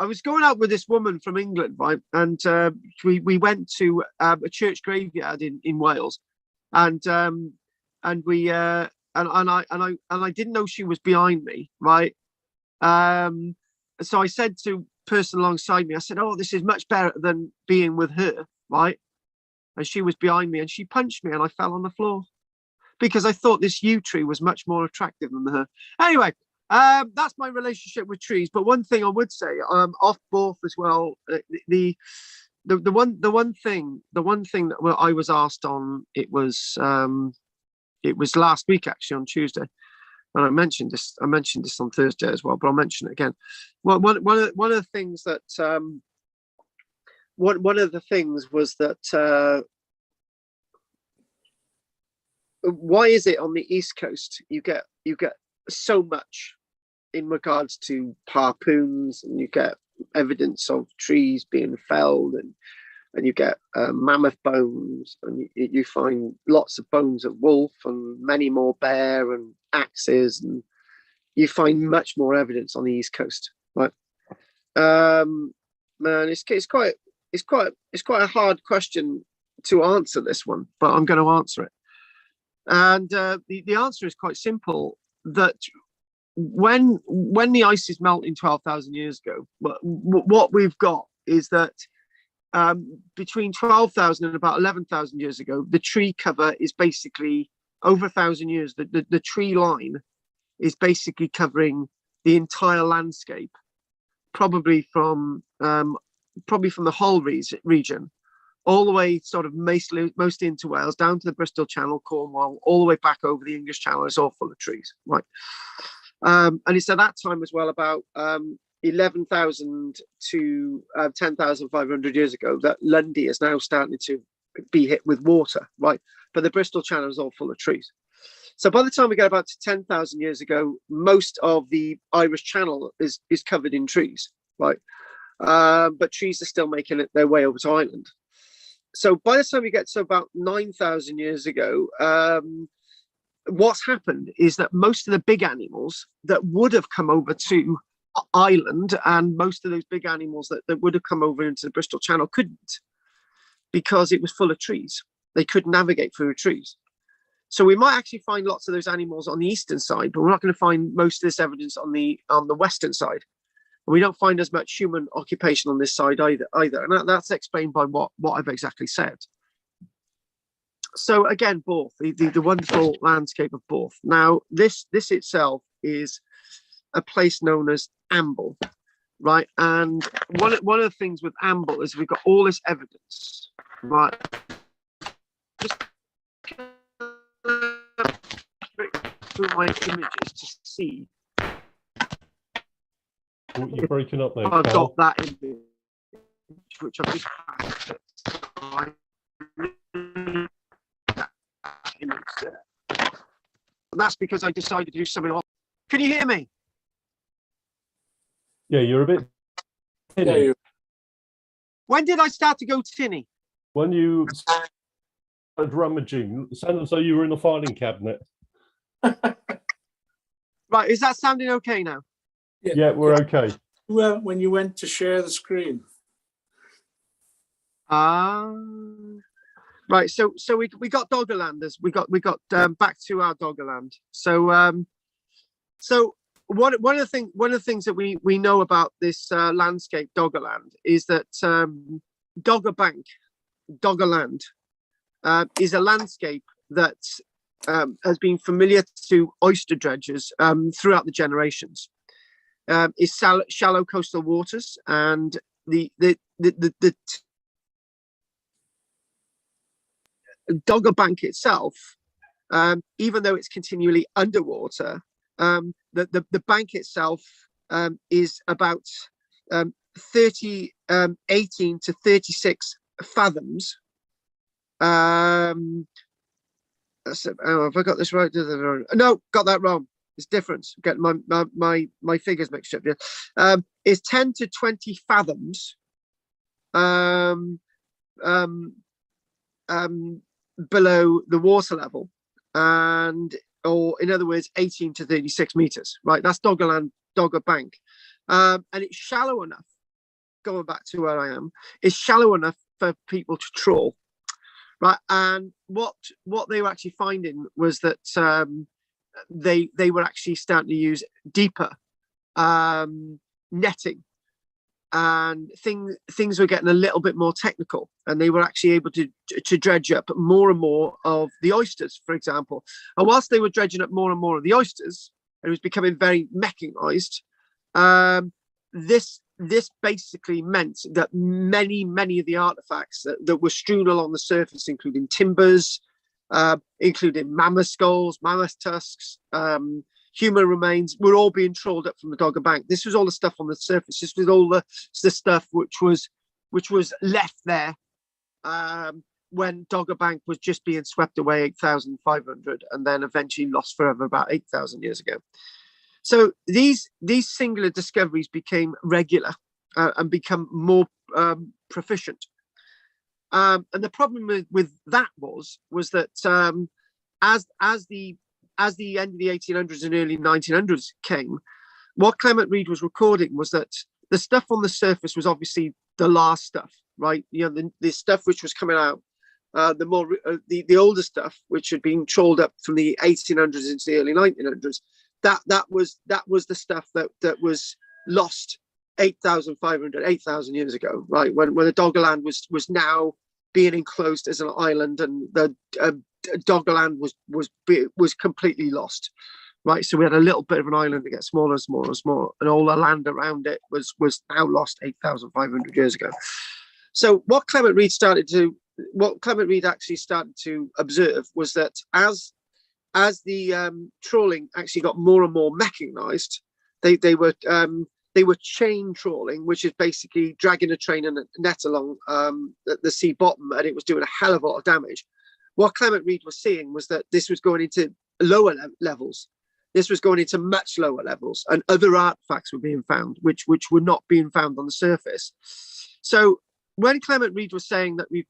was going out with this woman from England, right? And we went to a church graveyard in Wales, and I didn't know she was behind me, right? So I said to person alongside me, I said, "Oh, this is much better than being with her," right? And she was behind me, and she punched me, and I fell on the floor because I thought this yew tree was much more attractive than her. Anyway, that's my relationship with trees. But one thing I would say, off Borth as well, the one thing that I was asked on, it was last week actually, on Tuesday, and I mentioned this on Thursday as well, but I'll mention it again. Well, one of the things that one of the things was that why is it on the East Coast you get so much in regards to harpoons, and you get evidence of trees being felled, and you get mammoth bones, and you find lots of bones of wolf and many more bear and axes, and you find much more evidence on the East Coast, right? Man, it's quite a hard question to answer, this one, but I'm going to answer it. And the answer is quite simple, that when the ice is melting 12,000 years ago, what we've got is that between 12,000 and about 11,000 years ago, the tree cover is basically over 1,000 years. The tree line is basically covering the entire landscape, probably from the whole region, all the way sort of mostly into Wales, down to the Bristol Channel, Cornwall, all the way back over the English Channel. It's all full of trees, right? And it's at that time as well, about 11,000 to 10,500 years ago, that Lundy is now starting to be hit with water, right? But the Bristol Channel is all full of trees. So by the time we get about to 10,000 years ago, most of the Irish Channel is covered in trees, right? But trees are still making their way over to Ireland. So by the time we get to about 9,000 years ago, what's happened is that most of the big animals that would have come over to Ireland, and most of those big animals that would have come over into the Bristol Channel, couldn't, because it was full of trees. They couldn't navigate through the trees. So we might actually find lots of those animals on the eastern side, but we're not going to find most of this evidence on the western side. We don't find as much human occupation on this side either. And that's explained by what I've exactly said. So again, Borth, the wonderful landscape of Borth. Now, this itself is a place known as Amble, right? And one of the things with Amble is we've got all this evidence, right? Just through my images to see. Oh, you're breaking up there, I've Carl. got that image, which I've just passed. Image there. And that's because I decided to do something else. Can you hear me? Yeah, you're a bit tinny. Yeah, When did I start to go tinny? When you started rummaging, it sounded as though you were in a filing cabinet. Right, is that sounding okay now? Yeah, we're okay. well, when you went to share the screen. Right, so we got Doggerlanders. We got back to our Doggerland. So one of the things that we know about this landscape Doggerland is that Doggerland is a landscape that has been familiar to oyster dredgers throughout the generations. Is shallow coastal waters, and the Dogger Bank itself, even though it's continually underwater, the bank itself is about 18 to 36 fathoms. Have I got this right? No, got that wrong. It's different. Getting my figures mixed up here. Is 10 to 20 fathoms below the water level, or in other words, 18 to 36 meters. Right, that's Dogger Bank, and it's shallow enough. Going back to where I am, it's shallow enough for people to trawl. Right, and what they were actually finding was that they were actually starting to use deeper netting, and things were getting a little bit more technical, and they were actually able to dredge up more and more of the oysters, for example. And whilst they were dredging up more and more of the oysters, it was becoming very mechanized. This basically meant that many of the artifacts that were strewn along the surface, including timbers, including mammoth skulls, mammoth tusks, human remains, were all being trawled up from the Dogger Bank. This was all the stuff on the surface. This was all the stuff which was left there when Dogger Bank was just being swept away 8,500 and then eventually lost forever about 8,000 years ago. So these singular discoveries became regular and become more proficient. And the problem with that was that as the end of the 1800s and early 1900s came, what Clement Reed was recording was that the stuff on the surface was obviously the last stuff, right? You know, the stuff which was coming out, the older stuff which had been trawled up from the 1800s into the early 1900s. That was the stuff that was lost 8,500, 8,000 years ago, right? When the Doggerland was now being enclosed as an island, and the Doggerland was completely lost, right? So we had a little bit of an island that gets smaller and smaller and smaller, and all the land around it was now lost 8,500 years ago. So what Clement Reed actually started to observe was that as the trawling actually got more and more mechanized, they were chain trawling, which is basically dragging a train and a net along the sea bottom, and it was doing a hell of a lot of damage. What Clement Reed was seeing was that this was going into lower levels. This was going into much lower levels, and other artifacts were being found, which were not being found on the surface. So when Clement Reed was saying that we've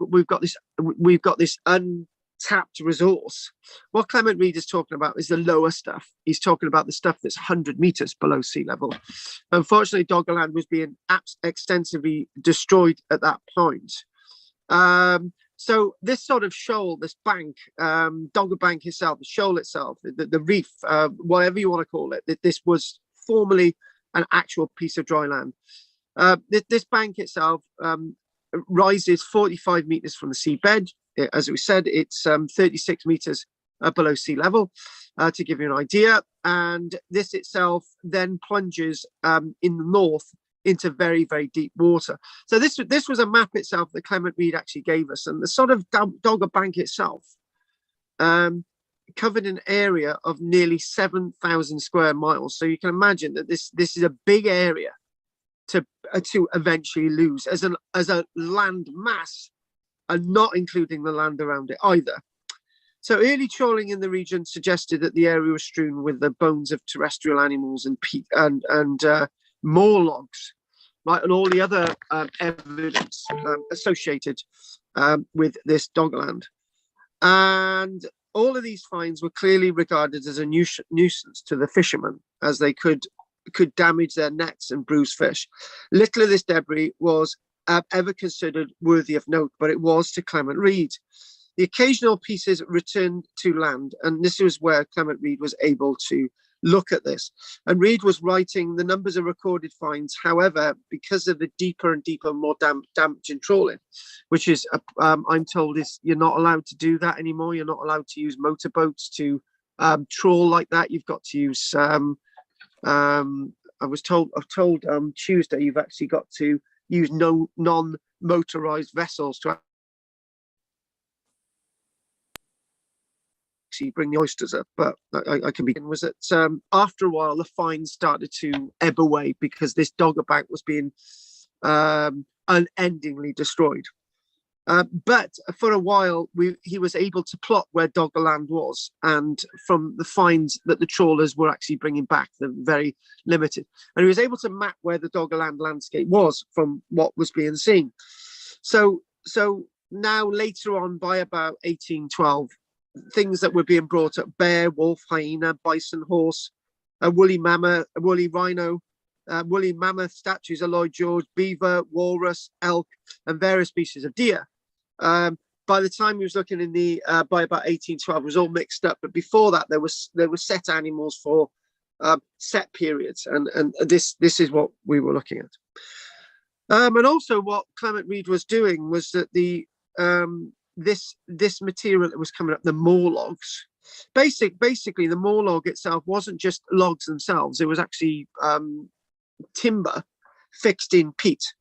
got this untapped resource, what Clement Reed is talking about is the lower stuff. He's talking about the stuff that's 100 meters below sea level. Unfortunately, Doggerland was being extensively destroyed at that point. So this sort of shoal, this bank, Dogger Bank itself, the shoal itself, the reef, whatever you want to call it, this was formerly an actual piece of dry land. This bank itself rises 45 meters from the seabed. As we said, it's 36 meters below sea level, to give you an idea. And this itself then plunges in the north into very, very deep water. So this was a map itself that Clement Reed actually gave us. And the sort of Dogger Bank itself covered an area of nearly 7,000 square miles. So you can imagine that this is a big area to eventually lose as a land mass, and not including the land around it either. So early trawling in the region suggested that the area was strewn with the bones of terrestrial animals and more logs, right, and all the other evidence associated with this Doggerland. And all of these finds were clearly regarded as a nuisance to the fishermen, as they could damage their nets and bruise fish. Little of this debris was ever considered worthy of note, but it was to Clement Reed. The occasional pieces returned to land, and this was where Clement Reed was able to look at this. And Reed was writing the numbers of recorded finds. However, because of the deeper and deeper, more damaging trawling, which is, I'm told, is you're not allowed to do that anymore. You're not allowed to use motorboats to trawl like that. You've got to use, I've told Tuesday, you've actually got to use non-motorized vessels to actually bring the oysters up, but I can begin. Was that after a while the finds started to ebb away because this dogger bank was being unendingly destroyed. But for a while, he was able to plot where Doggerland was, and from the finds that the trawlers were actually bringing back, they're very limited, and he was able to map where the Doggerland landscape was from what was being seen. So now later on, by about 1812, things that were being brought up: bear, wolf, hyena, bison, horse, a woolly mammoth, a woolly rhino, woolly mammoth statues of Lloyd George, beaver, walrus, elk, and various species of deer. By the time he was looking in the by about 1812, it was all mixed up. But before that, there were set animals for set periods, and this is what we were looking at. And also, what Clement Reed was doing was that the this material that was coming up, the moor logs, basically the moor log itself wasn't just logs themselves; it was actually timber fixed in peat.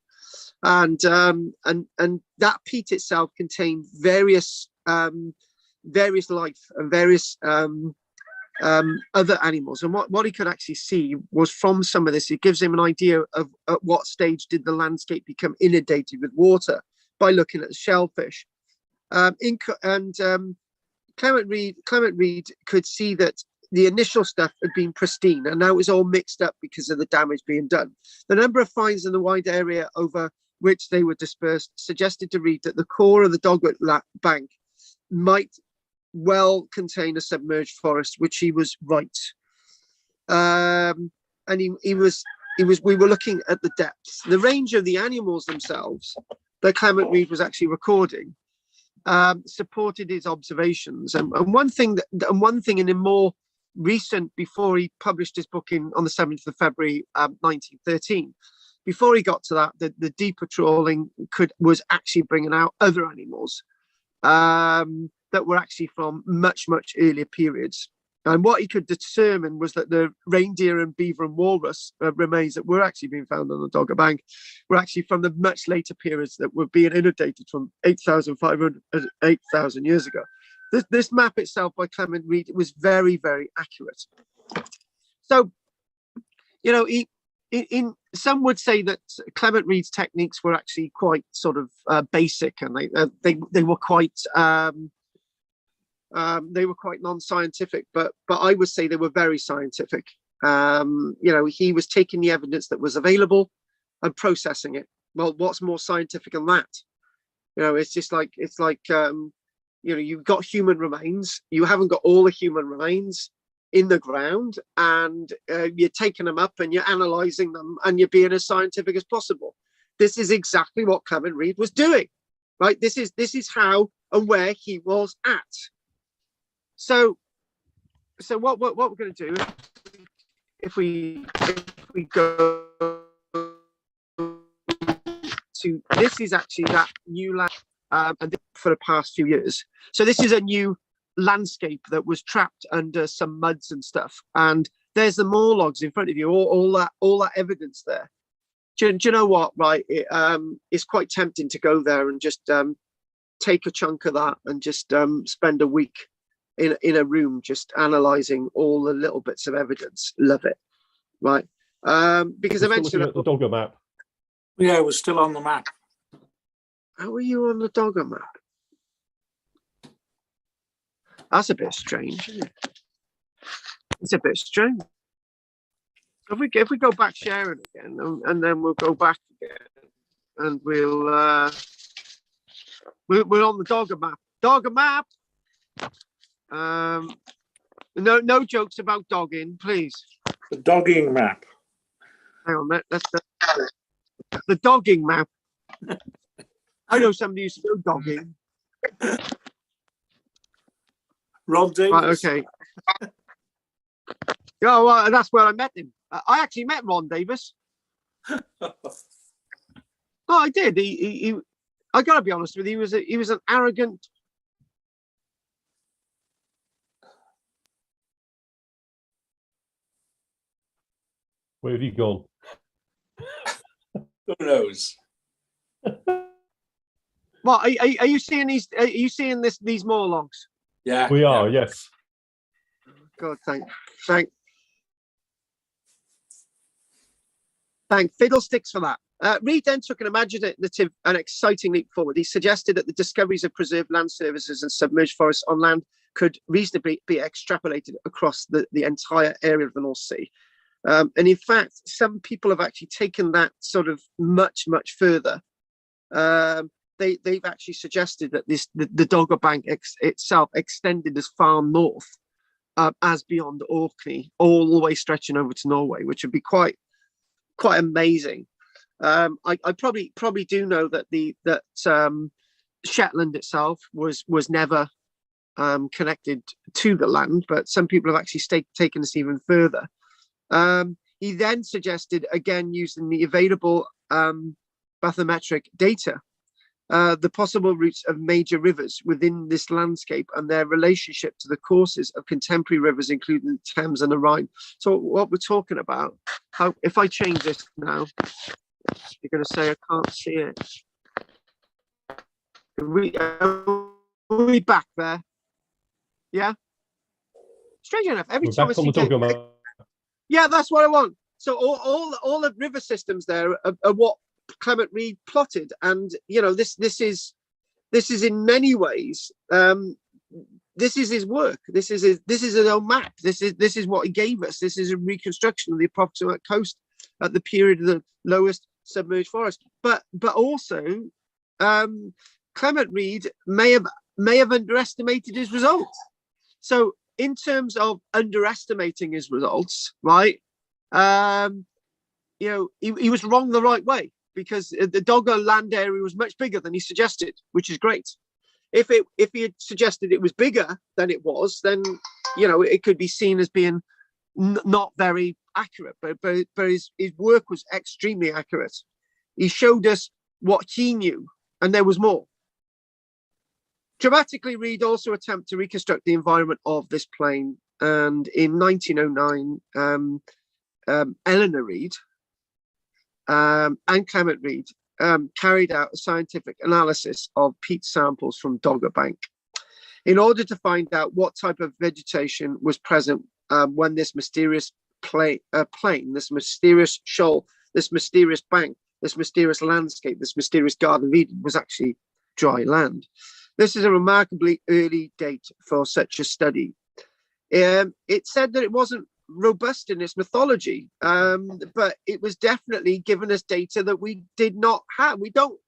And that peat itself contained various life and various other animals. And what he could actually see was from some of this, it gives him an idea of at what stage did the landscape become inundated with water by looking at the shellfish. Clement Reed could see that the initial stuff had been pristine, and now it was all mixed up because of the damage being done. The number of finds in the wide area over which they were dispersed suggested to Reed that the core of the Dogwood Bank might well contain a submerged forest, which he was right. And we were looking at the depths, the range of the animals themselves that Clement Reed was actually recording, supported his observations. And one thing in a more recent, before he published his book on the 7th of February 1913, before he got to that, the deeper trawling was actually bringing out other animals that were actually from much earlier periods. And what he could determine was that the reindeer and beaver and walrus remains that were actually being found on the Dogger Bank were actually from the much later periods that were being inundated from 8,500 and 8,000 years ago. This map itself by Clement Reed was very accurate. So, some would say that Clement Reed's techniques were actually quite sort of basic, and they were quite non-scientific. But I would say they were very scientific. He was taking the evidence that was available and processing it. Well, what's more scientific than that? It's like you've got human remains. You haven't got all the human remains in the ground, and you're taking them up and you're analyzing them, and you're being as scientific as possible. This is exactly what Clement Reed was doing, right? This is how and where he was at. So what we're going to do, if we go to, this is actually that new land for the past few years. So this is a new landscape that was trapped under some muds and stuff, and there's the moor logs in front of you, all that evidence there. Do you know what, right? It's quite tempting to go there and just take a chunk of that and just spend a week in a room just analyzing all the little bits of evidence. Love it, right? Because eventually at the Dogger map. Yeah, we're still on the map. How are you on the Dogger map? That's a bit strange, isn't it? It's a bit strange. If we go back sharing again, and then we'll go back again, and we're on the Dogger map. Dogger map. No jokes about dogging, please. The dogging map. Hang on, that's the dogging map. I know somebody who used to go dogging. Ron Davis. Right, okay. Yeah, well, that's where I met him. I actually met Ron Davis. Oh, I did. He I gotta be honest with you, he was an arrogant. Where have you gone? Who knows? Well, are you seeing these? Are you seeing these moor logs? Yeah. We are, yes. God, thank fiddlesticks for that. Reed then took an imaginative and exciting leap forward. He suggested that the discoveries of preserved land surfaces and submerged forests on land could reasonably be extrapolated across the entire area of the North Sea. And in fact, some people have actually taken that sort of much further. They've actually suggested that the Dogger Bank itself extended as far north as beyond Orkney, all the way stretching over to Norway, which would be quite amazing. I probably do know that Shetland itself was never connected to the land, but some people have actually taken this even further. He then suggested, again using the available bathymetric data, the possible routes of major rivers within this landscape and their relationship to the courses of contemporary rivers, including the Thames and the Rhine. So what we're talking about, if I change this now, you're going to say I can't see it. Are we back there? Yeah. Strange enough, every We're time I back on see the Dogger Bank. yeah, that's what I want. So all the river systems there are what Clement Reed plotted, and you know this is in many ways this is his work. This is his own map. This is what he gave us. This is a reconstruction of the approximate coast at the period of the lowest submerged forest. But also Clement Reed may have underestimated his results. So in terms of underestimating his results, right? You know, he was wrong the right way, because the Dogger land area was much bigger than he suggested, which is great. If he had suggested it was bigger than it was, then you know it could be seen as being not very accurate. But his work was extremely accurate. He showed us what he knew, and there was more. Dramatically, Reed also attempted to reconstruct the environment of this plain, and in 1909, Eleanor Reed and Clement Reed carried out a scientific analysis of peat samples from Dogger Bank in order to find out what type of vegetation was present when this mysterious plain, this mysterious shoal, this mysterious bank, this mysterious landscape, this mysterious Garden of Eden was actually dry land. This is a remarkably early date for such a study. It said that it wasn't robust in its mythology, but it was definitely giving us data that we did not have.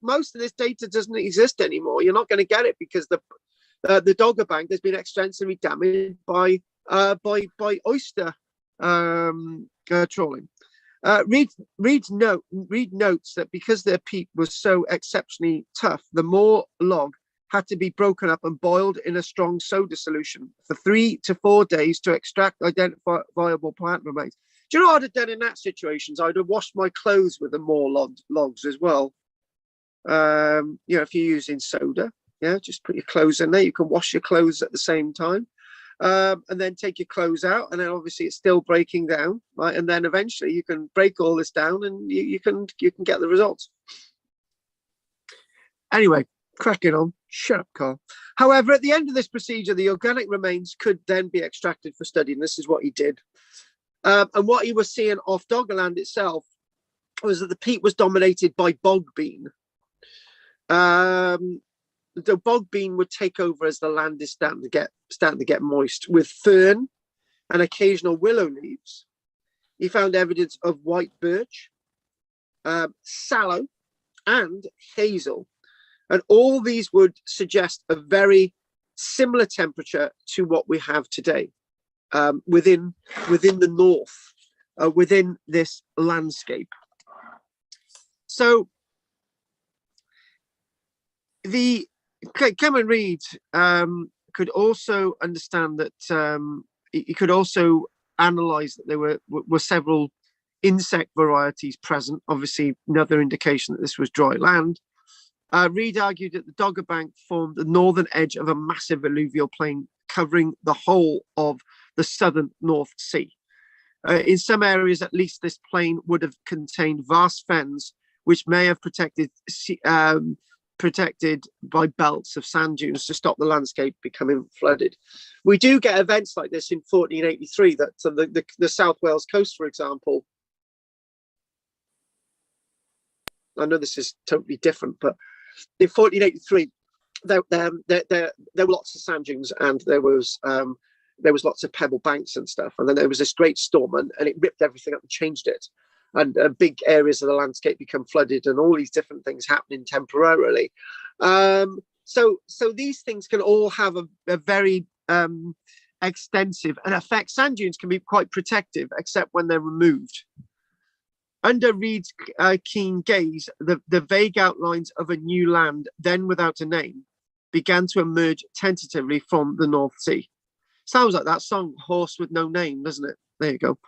Most of this data doesn't exist anymore. You're not going to get it because the Dogger Bank has been extensively damaged by oyster trawling. Reed notes that because their peat was so exceptionally tough, the moor log had to be broken up and boiled in a strong soda solution for 3 to 4 days to extract identifiable plant remains. Do you know what I'd have done in that situation? I'd have washed my clothes with the moor logs as well. You know, if you're using soda, yeah, just put your clothes in there. You can wash your clothes at the same time, and then take your clothes out, and then obviously it's still breaking down, right? And then eventually you can break all this down, and you can get the results. Anyway, cracking on. Shut up, Carl. However, at the end of this procedure, the organic remains could then be extracted for study, and this is what he did. And what he was seeing off Doggerland itself was that the peat was dominated by bog bean. The bog bean would take over as the land is starting to get moist, with fern and occasional willow leaves. He found evidence of white birch, sallow, and hazel. And all these would suggest a very similar temperature to what we have today within the north, within this landscape. So the Clement Reed could also understand that he could also analyze that there were several insect varieties present, obviously another indication that this was dry land. Reed argued that the Dogger Bank formed the northern edge of a massive alluvial plain covering the whole of the southern North Sea. In some areas, at least, this plain would have contained vast fens, which may have protected protected by belts of sand dunes to stop the landscape becoming flooded. We do get events like this in 1483, that the South Wales coast, for example. I know this is totally different, but in 1483, there were lots of sand dunes, and there was lots of pebble banks and stuff. And then there was this great storm, and it ripped everything up and changed it. And big areas of the landscape become flooded, and all these different things happening temporarily. So these things can all have a very extensive and affect. Sand dunes can be quite protective, except when they're removed. Under Reed's keen gaze, the vague outlines of a new land, then without a name, began to emerge tentatively from the North Sea. Sounds like that song, Horse with No Name, doesn't it? There you go.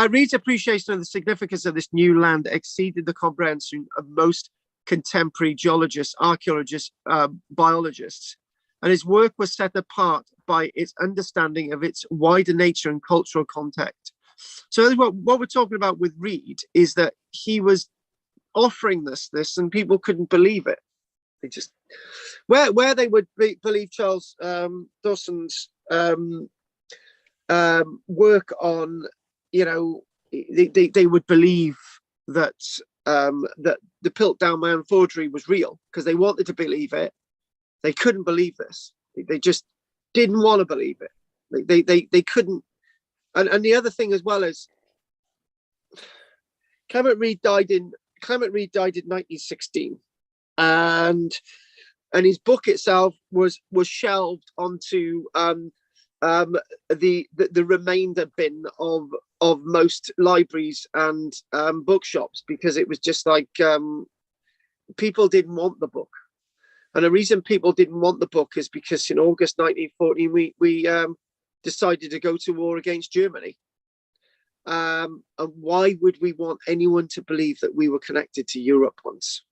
Reed's appreciation of the significance of this new land exceeded the comprehension of most contemporary geologists, archaeologists, biologists, and his work was set apart by its understanding of its wider nature and cultural context. So what we're talking about with Reed is that he was offering this, and people couldn't believe it. They just where they would believe Charles Dawson's work on, they would believe that that the Piltdown Man forgery was real because they wanted to believe it. They couldn't believe this. They just didn't want to believe it. They couldn't. And the other thing as well is Clement Reed died in 1916, and his book itself was shelved onto the remainder bin of most libraries and bookshops, because it was just like people didn't want the book. And the reason people didn't want the book is because in August 1914 we decided to go to war against Germany. And why would we want anyone to believe that we were connected to Europe once?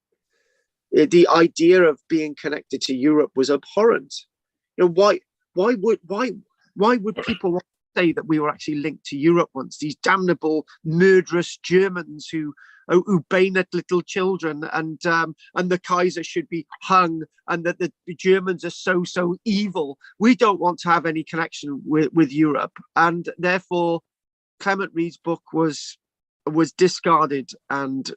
The idea of being connected to Europe was abhorrent. Why would people want to say that we were actually linked to Europe once? These damnable, murderous Germans who bayonet little children, and the Kaiser should be hung, and that the Germans are so evil. We don't want to have any connection with Europe, and therefore Clement Reed's book was discarded and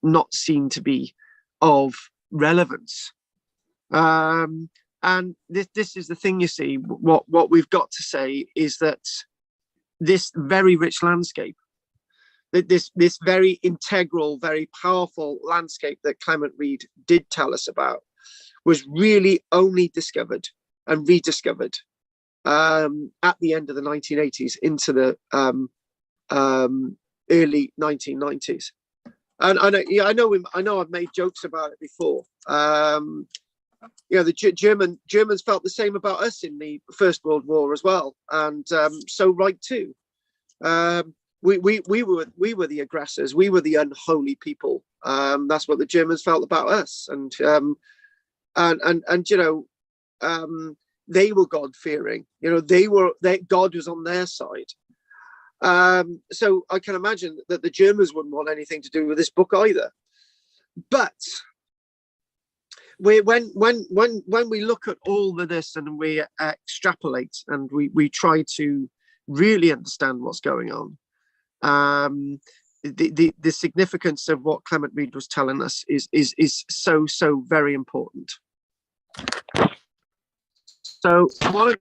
not seen to be of relevance. And this is the thing, you see. What we've got to say is that this very rich landscape, this very integral, very powerful landscape that Clement Reed did tell us about, was really only discovered and rediscovered at the end of the 1980s into the early 1990s. And I know I've made jokes about it before. The Germans felt the same about us in the First World War as well, and so right too. We were the aggressors. We were the unholy people. That's what the Germans felt about us, and they were God fearing. God was on their side. So I can imagine that the Germans wouldn't want anything to do with this book either. But when we look at all of this and we extrapolate and we try to really understand what's going on, the significance of what Clement Reed was telling us is so very important. So what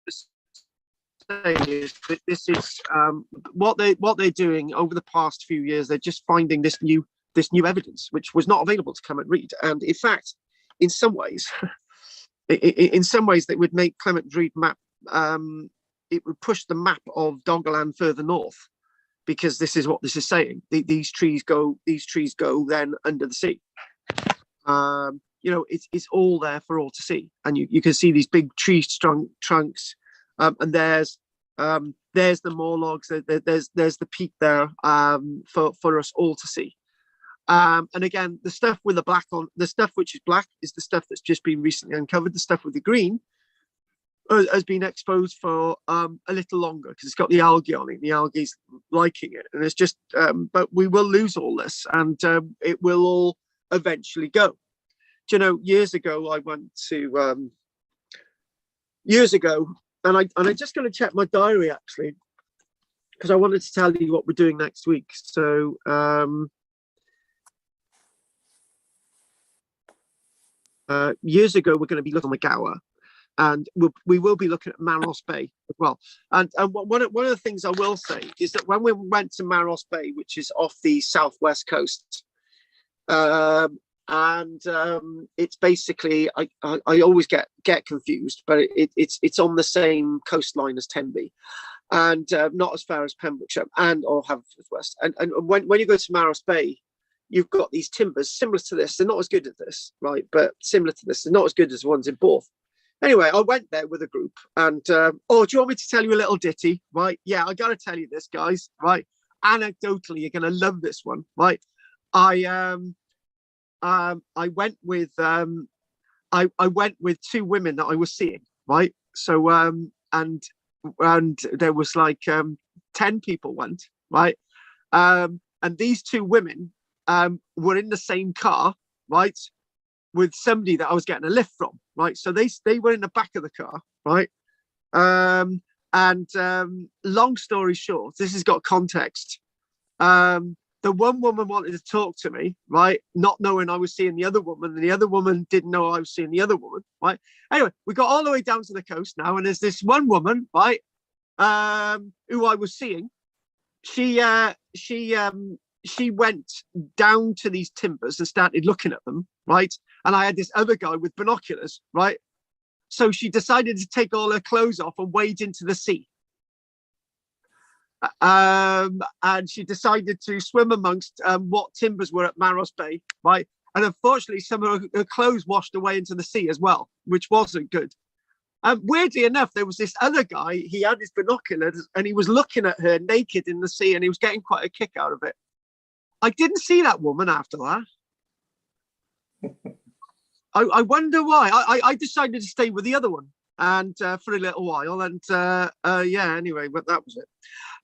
I say is that this is what they're doing over the past few years. They're just finding this new evidence, which was not available to Clement Reed. And in fact, in some ways, that would make Clement Reed map, it would push the map of Doggerland further north, because this is what this is saying. These trees go then under the sea. It's all there for all to see, and you can see these big tree trunks, and there's the moorlogs, there's the peak there for us all to see. And again, the stuff with the black on, the stuff which is black is the stuff that's just been recently uncovered. The stuff with the green has been exposed for a little longer because it's got the algae on it. The algae's liking it, and it's just. But we will lose all this, and it will all eventually go. you know, years ago I went to and I'm just going to check my diary actually, because I wanted to tell you what we're doing next week. So years ago we're going to be looking at McGower, and we will be looking at Maros Bay as well. And one of the things I will say is that when we went to Maros Bay, which is off the southwest coast, it's basically I always get confused, but it's on the same coastline as Tenby, and not as far as Pembrokeshire or Haverfordwest. And when you go to Maros Bay, you've got these timbers similar to this. They're not as good as this, right? But similar to this, they're not as good as the ones in Borth. Anyway, I went there with a group, and do you want me to tell you a little ditty? Right? Yeah, I got to tell you this, guys. Right? Anecdotally, you're going to love this one, right? I went with I went with two women that I was seeing, right? So and there was like 10 people went, right? And these two women were in the same car, right, with somebody that I was getting a lift from, right? So they were in the back of the car, right? Long story short, this has got context. The one woman wanted to talk to me, right? Not knowing I was seeing the other woman, and the other woman didn't know I was seeing the other woman, right? Anyway, we got all the way down to the coast now, and there's this one woman, right, who I was seeing. She went down to these timbers and started looking at them, right? And I had this other guy with binoculars, right? So she decided to take all her clothes off and wade into the sea. And she decided to swim amongst what timbers were at Maros Bay, right? And unfortunately, some of her clothes washed away into the sea as well, which wasn't good. Weirdly enough, there was this other guy, he had his binoculars and he was looking at her naked in the sea, and he was getting quite a kick out of it. I didn't see that woman after that. I wonder why. I decided to stay with the other one, and for a little while, and yeah, anyway, but that was it.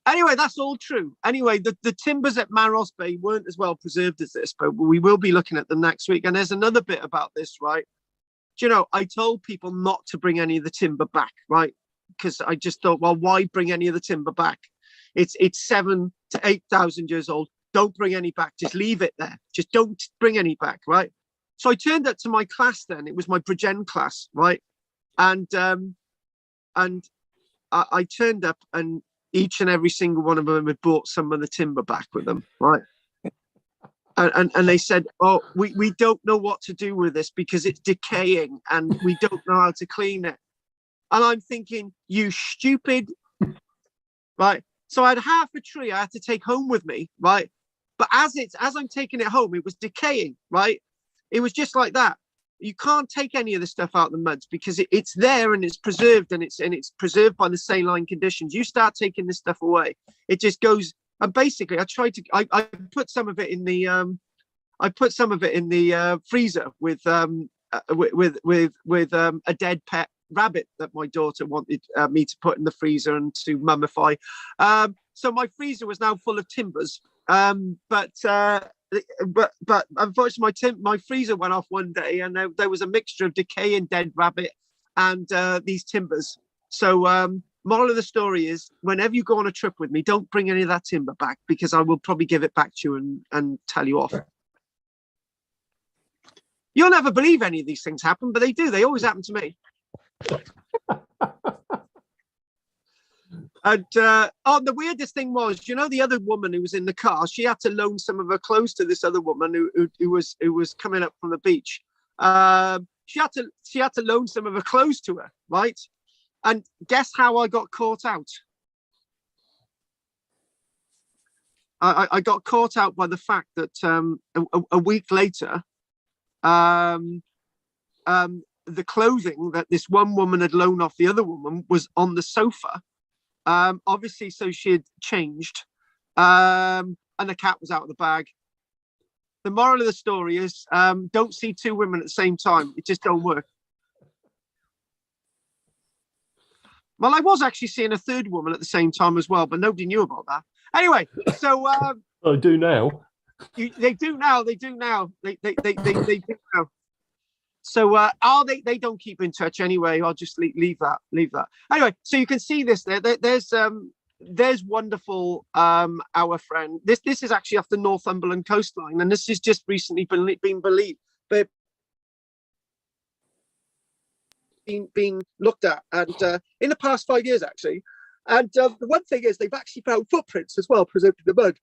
Anyway, that's all true. Anyway, the timbers at Maros Bay weren't as well preserved as this, but we will be looking at them next week. And there's another bit about this, right? Do you know, I told people not to bring any of the timber back, right? Because I just thought, well, why bring any of the timber back? It's 7,000 to 8,000 years old. Don't bring any back. Just leave it there. Just don't bring any back, right? So I turned up to my class then. It was my Pregen class, right? And I turned up, and each and every single one of them had brought some of the timber back with them, right? And they said, oh, we don't know what to do with this because it's decaying and we don't know how to clean it. And I'm thinking, you stupid, right? So I had half a tree I had to take home with me, right? But as I'm taking it home, it was decaying, right? It was just like that. You can't take any of the stuff out of the muds because it's there and it's preserved, and it's preserved by the saline conditions. You start taking this stuff away, it just goes. And basically, I put some of it in the freezer with a dead pet rabbit that my daughter wanted me to put in the freezer and to mummify. So my freezer was now full of timbers. But unfortunately, my freezer went off one day, and there was a mixture of decaying dead rabbit and these timbers. So moral of the story is, whenever you go on a trip with me, don't bring any of that timber back, because I will probably give it back to you and tell you off. You'll never believe any of these things happen, but they do. They always happen to me. And the weirdest thing was, you know, the other woman who was in the car, she had to loan some of her clothes to this other woman who was coming up from the beach. She had to loan some of her clothes to her, right? And guess how I got caught out? I got caught out by the fact that a week later, the clothing that this one woman had loaned off the other woman was on the sofa. Obviously, so she had changed, and the cat was out of the bag. The moral of the story is, don't see two women at the same time. It just don't work. Well, I was actually seeing a third woman at the same time as well, but nobody knew about that. Anyway, so I do now. they do now. They do now. They do now. So they don't keep in touch anyway. I'll just leave that. Anyway, so you can see this there. There's wonderful our friend. This is actually off the Northumberland coastline, and this has just recently been believed, but being looked at, and in the past 5 years actually. And the one thing is they've actually found footprints as well preserved in the mud.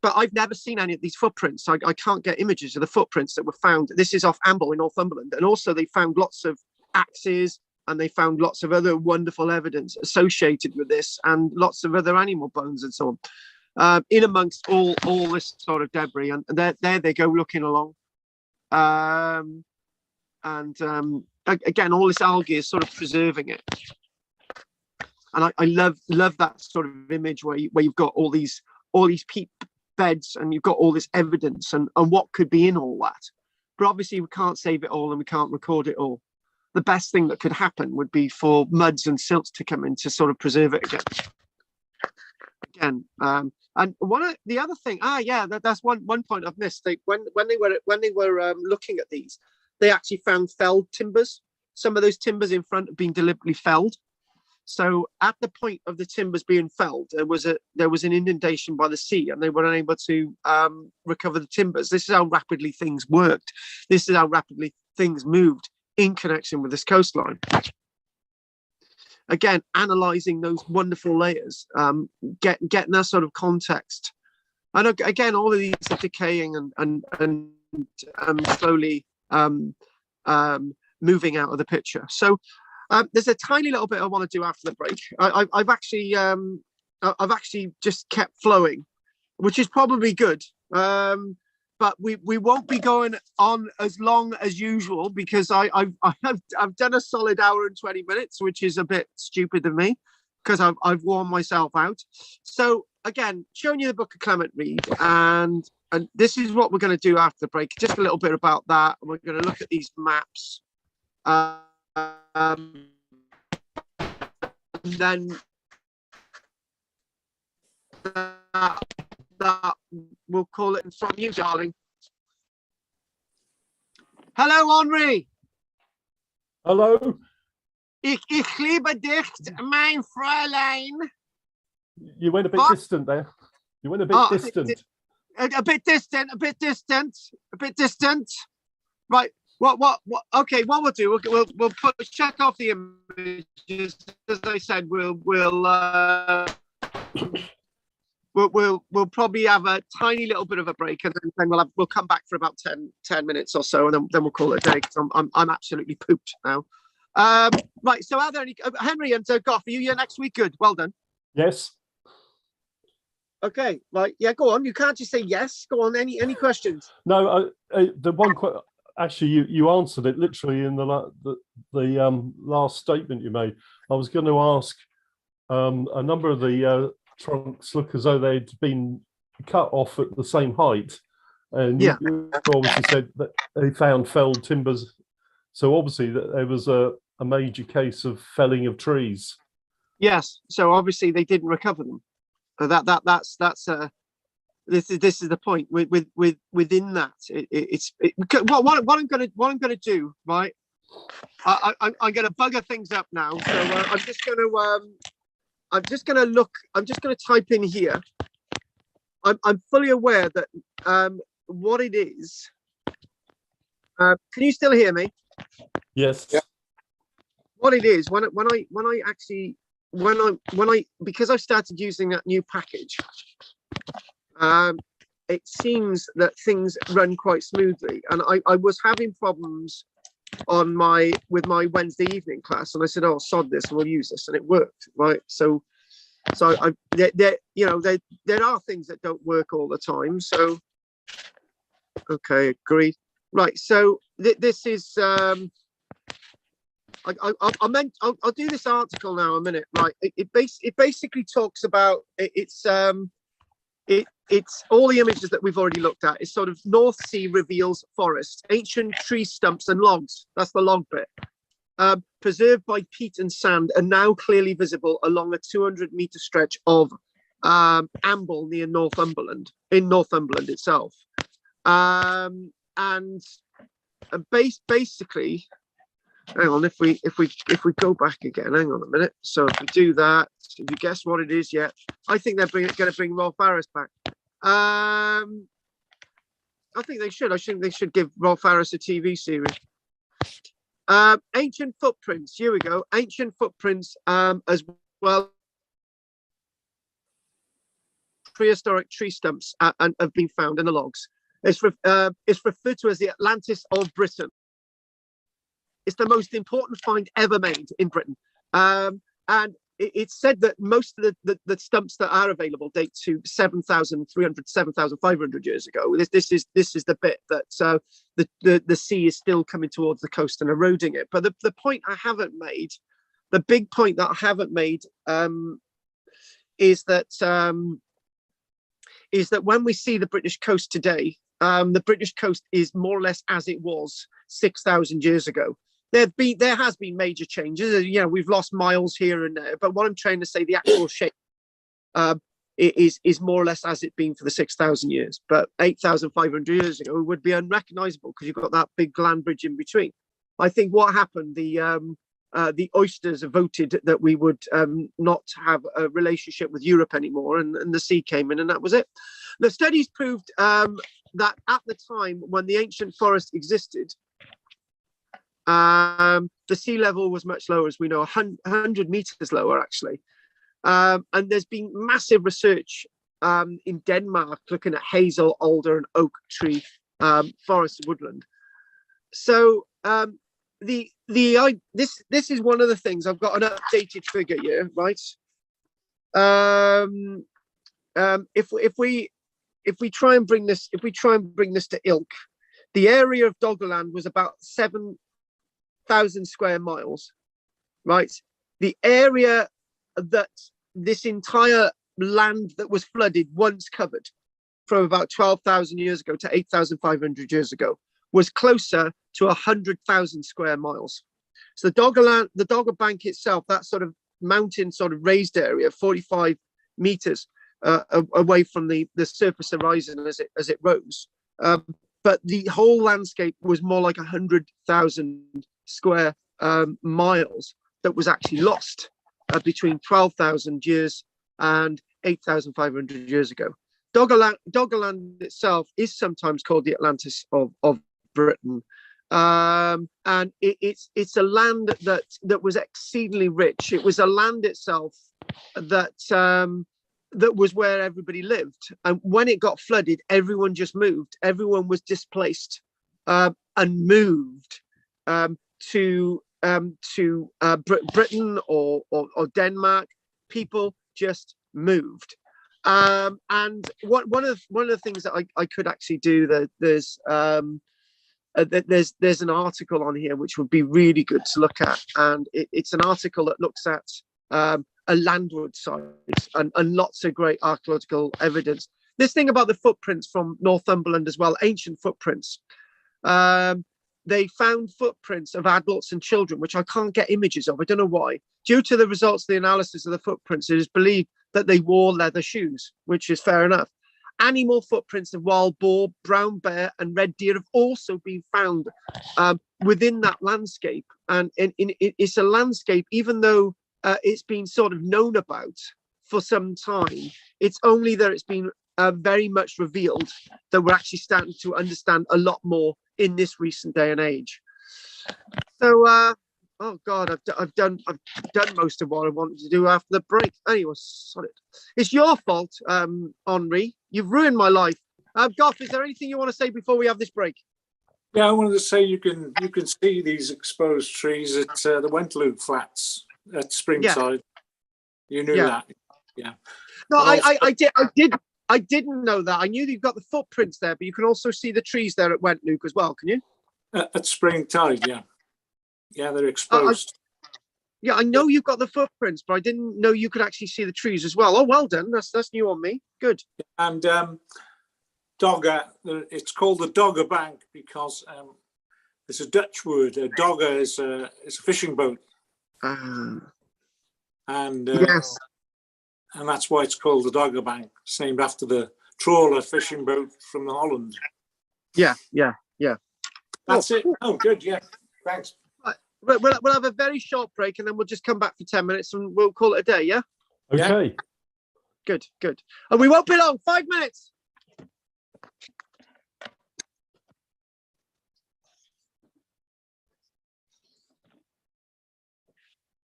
But I've never seen any of these footprints. I can't get images of the footprints that were found. This is off Amble in Northumberland. And also they found lots of axes, and they found lots of other wonderful evidence associated with this, and lots of other animal bones and so on, in amongst all this sort of debris. And there they go looking along. Again, all this algae is sort of preserving it. And I love that sort of image where you've got all these peat beds, and you've got all this evidence and what could be in all that. But obviously we can't save it all, and we can't record it all. The best thing that could happen would be for muds and silts to come in to sort of preserve it again. And one of the other thing, that's one point I've missed. When they were looking at these, they actually found felled timbers. Some of those timbers in front have been deliberately felled. So at the point of the timbers being felled, there was an inundation by the sea, and they were unable to recover the timbers. This is how rapidly things worked. This is how rapidly things moved in connection with this coastline. Again, analysing those wonderful layers, getting that sort of context. And again, all of these are decaying and slowly moving out of the picture. So there's a tiny little bit I want to do after the break. I've actually just kept flowing, which is probably good. But we won't be going on as long as usual, because I've done a solid hour and 20 minutes, which is a bit stupid of me, because I've worn myself out. So again, showing you the book of Clement Reed, and this is what we're going to do after the break. Just a little bit about that, and we're going to look at these maps. Then that we'll call it from you, darling. Hello, Henri. Hello. Ich liebe dich, mein Fräulein. You went a bit distant there. You went a bit distant. A bit distant. Right. What? Okay. What we'll do? We'll check off the images. As I said, we'll probably have a tiny little bit of a break, and then we'll come back for about 10 minutes or so, and then we'll call it a day, because I'm absolutely pooped now. Right. So are there any Henry and Goff? Are you here next week? Good. Well done. Yes. Okay. Right. Yeah. Go on. You can't just say yes. Go on. Any questions? No. The one actually, you answered it literally in the last statement you made. I was going to ask, a number of the trunks look as though they'd been cut off at the same height, and you obviously said that they found felled timbers. So obviously that there was a major case of felling of trees. Yes. So obviously they didn't recover them. This is the point. Within that, what I'm gonna do, right? I'm gonna bugger things up now. So I'm just gonna type in here. I'm fully aware that what it is. Can you still hear me? Yes. Yeah. What it is because I've started using that new package. It seems that things run quite smoothly, and I was having problems with my Wednesday evening class, and I said, "Oh, sod this, we'll use this," and it worked, right? So there are things that don't work all the time. So, okay, agreed. Right. So this is I'll do this article now a minute. Right. It basically talks about it's all the images that we've already looked at. It's sort of North Sea reveals forest, ancient tree stumps and logs. That's the log bit. Preserved by peat and sand, are now clearly visible along a 200-meter stretch of Amble near Northumberland, in Northumberland itself. And basically, hang on, if we go back again, hang on a minute. So if we do that, if you guess what it is yet, I think they're going to bring Rolf Harris back. I think they should. I think they should give Rolf Harris a TV series. Ancient footprints. Here we go. Ancient footprints as well. Prehistoric tree stumps and have been found in the logs. It's referred to as the Atlantis of Britain. It's the most important find ever made in Britain. And it's said that most of the stumps that are available date to 7,300, 7,500 years ago. This is the bit that the sea is still coming towards the coast and eroding it. But the point I haven't made, the big point that I haven't made, is that when we see the British coast today, the British coast is more or less as it was 6,000 years ago. There has been major changes. You know, we've lost miles here and there, but what I'm trying to say, the actual shape is more or less as it's been for the 6,000 years. But 8,500 years ago would be unrecognizable because you've got that big land bridge in between. I think what happened, the oysters voted that we would not have a relationship with Europe anymore, and the sea came in, and that was it. The studies proved that at the time when the ancient forest existed, the sea level was much lower, as we know, 100 meters lower, actually. And there's been massive research in Denmark looking at hazel, alder, and oak tree forest woodland. So this is one of the things. I've got an updated figure here, right? If we try and bring this to Ilk, the area of Doggerland was about 7,000 square miles, right? The area that this entire land that was flooded once covered, from about 12,000 years ago to 8,500 years ago, was closer to 100,000 square miles. So the Dogger Bank itself, that sort of mountain sort of raised area, 45 meters away from the surface horizon as it rose. But the whole landscape was more like 100,000 square miles that was actually lost between 12,000 years and 8,500 years ago. Doggerland itself is sometimes called the Atlantis of Britain, and it's a land that was exceedingly rich. It was a land itself that was where everybody lived, and when it got flooded, everyone just moved. Everyone was displaced and moved to Britain or Denmark. People just moved. And one of the things that I could actually do, there's an article on here which would be really good to look at, and it's an article that looks at a landward site and lots of great archaeological evidence. This thing about the footprints from Northumberland as well, ancient footprints. They found footprints of adults and children, which I can't get images of. I don't know why. Due to the results of the analysis of the footprints, it is believed that they wore leather shoes, which is fair enough. Animal footprints of wild boar, brown bear, and red deer have also been found within that landscape. And it's a landscape, even though it's been sort of known about for some time, it's only that it's been very much revealed that we're actually starting to understand a lot more in this recent day and age. So, oh God, I've done most of what I wanted to do after the break. Anyway, sorry. It's your fault, Henri. You've ruined my life. Goff, is there anything you want to say before we have this break? Yeah, I wanted to say you can see these exposed trees at the Wentloog Flats at Springside. You knew that, yeah. No, I didn't know that. I knew you've got the footprints there, but you can also see the trees there at Wentloog as well. Can you? At Springtide, yeah. Yeah, they're exposed. Yeah, I know you've got the footprints, but I didn't know you could actually see the trees as well. Oh, well done. That's new on me. Good. And Dogger, it's called the Dogger Bank because it's a Dutch word. A dogger is a fishing boat. And yes. And that's why it's called the Dogger Bank. It's named after the trawler fishing boat from Holland. Yeah. That's it. Oh, good. Yeah. Thanks. We'll have a very short break, and then we'll just come back for 10 minutes, and we'll call it a day. Yeah. Okay. Good. And we won't be long. 5 minutes.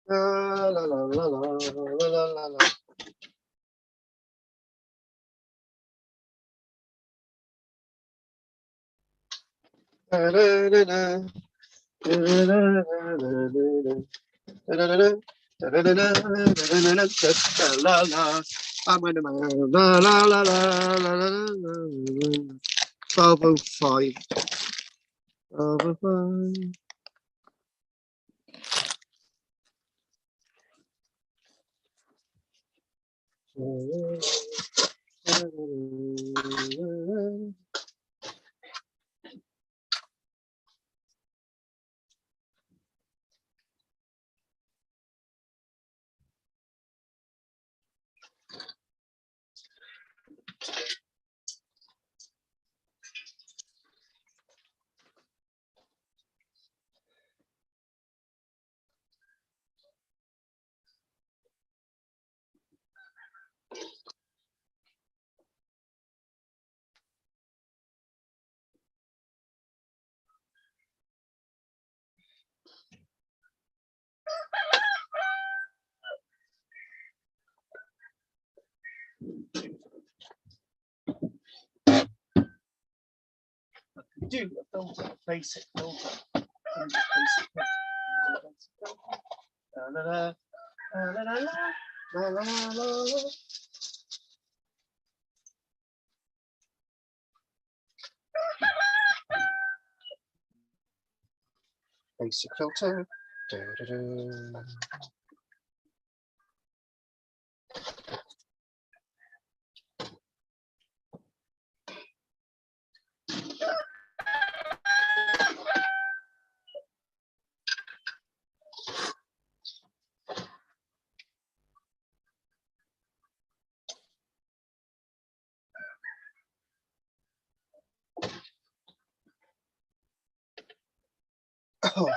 La, la, la, la, la, la, la, la. Da, da, da, da. Da, da, da, da, da, da. Da, da, da, da, da, da, da, da, la, la. I'm gonna la la la la la la. 12:05. 12:05. Do a filter, basic filter. Basic filter. La la la la la la la la la la. Basic filter. Da, da, da. Oh.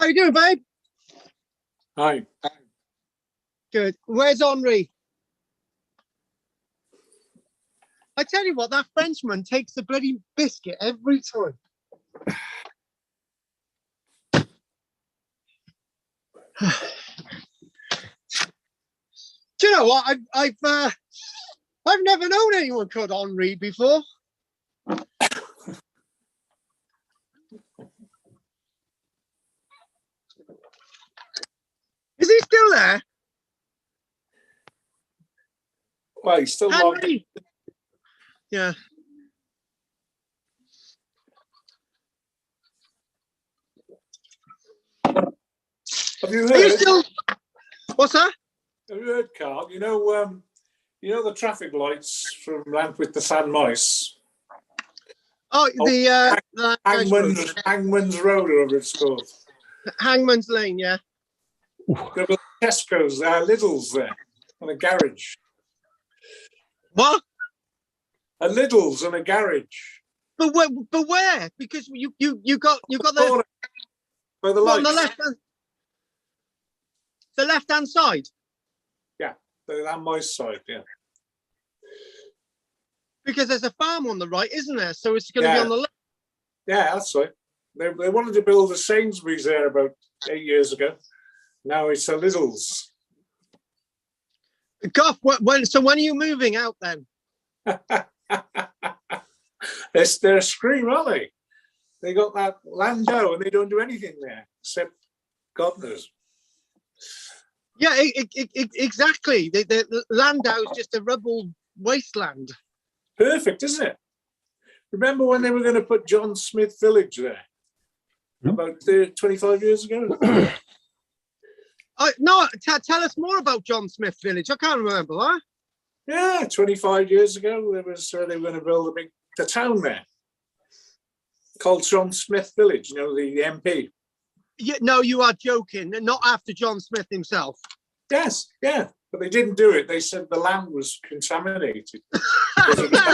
How you doing, babe? Hi. Good. Where's Henri? I tell you what, that Frenchman takes the bloody biscuit every time. Do you know what? I've never known anyone called Henri before. Is he still there? Well, he's still logged. Henry. Yeah. Have you Are you heard? still? What's that? Have you heard, Carl? You know the traffic lights from Llanwit to Llan Moes? Oh, the Hangman's Road, or whatever it's called. Hangman's Lane, yeah. There were Tesco's, Lidl's there, and a garage. What? A Lidl's and a garage. But where? Because you got the Corner, by the on lights. the left hand side. Yeah, the Llan Moes side. Yeah. Because there's a farm on the right, isn't there? So it's going to be on the left. Yeah, that's right. They wanted to build a Sainsbury's there about 8 years ago. Now it's a Lidl's. Goff, when are you moving out then? They're a scream, aren't they? They got that Landau and they don't do anything there except God knows. Yeah, exactly. The Landau is just a rubble wasteland. Perfect, isn't it? Remember when they were going to put John Smith Village there? About 25 years ago? No, tell us more about John Smith Village. I can't remember that. Yeah, 25 years ago, they were going to build the town there called John Smith Village, you know, the MP. Yeah, no, you are joking. Not after John Smith himself. Yes, yeah, but they didn't do it. They said the land was contaminated. I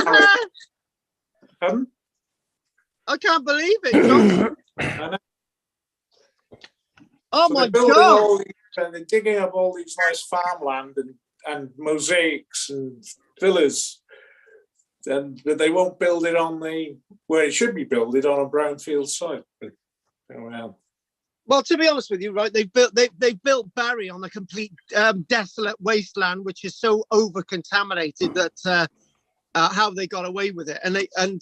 can't believe it, John. Oh, so my God. They're digging up all these nice farmland and mosaics and villas, and they won't build it on where it should be built, it on a brownfield site. But, well, to be honest with you, right, they built Barry on a complete desolate wasteland, which is so over contaminated that how they got away with it, and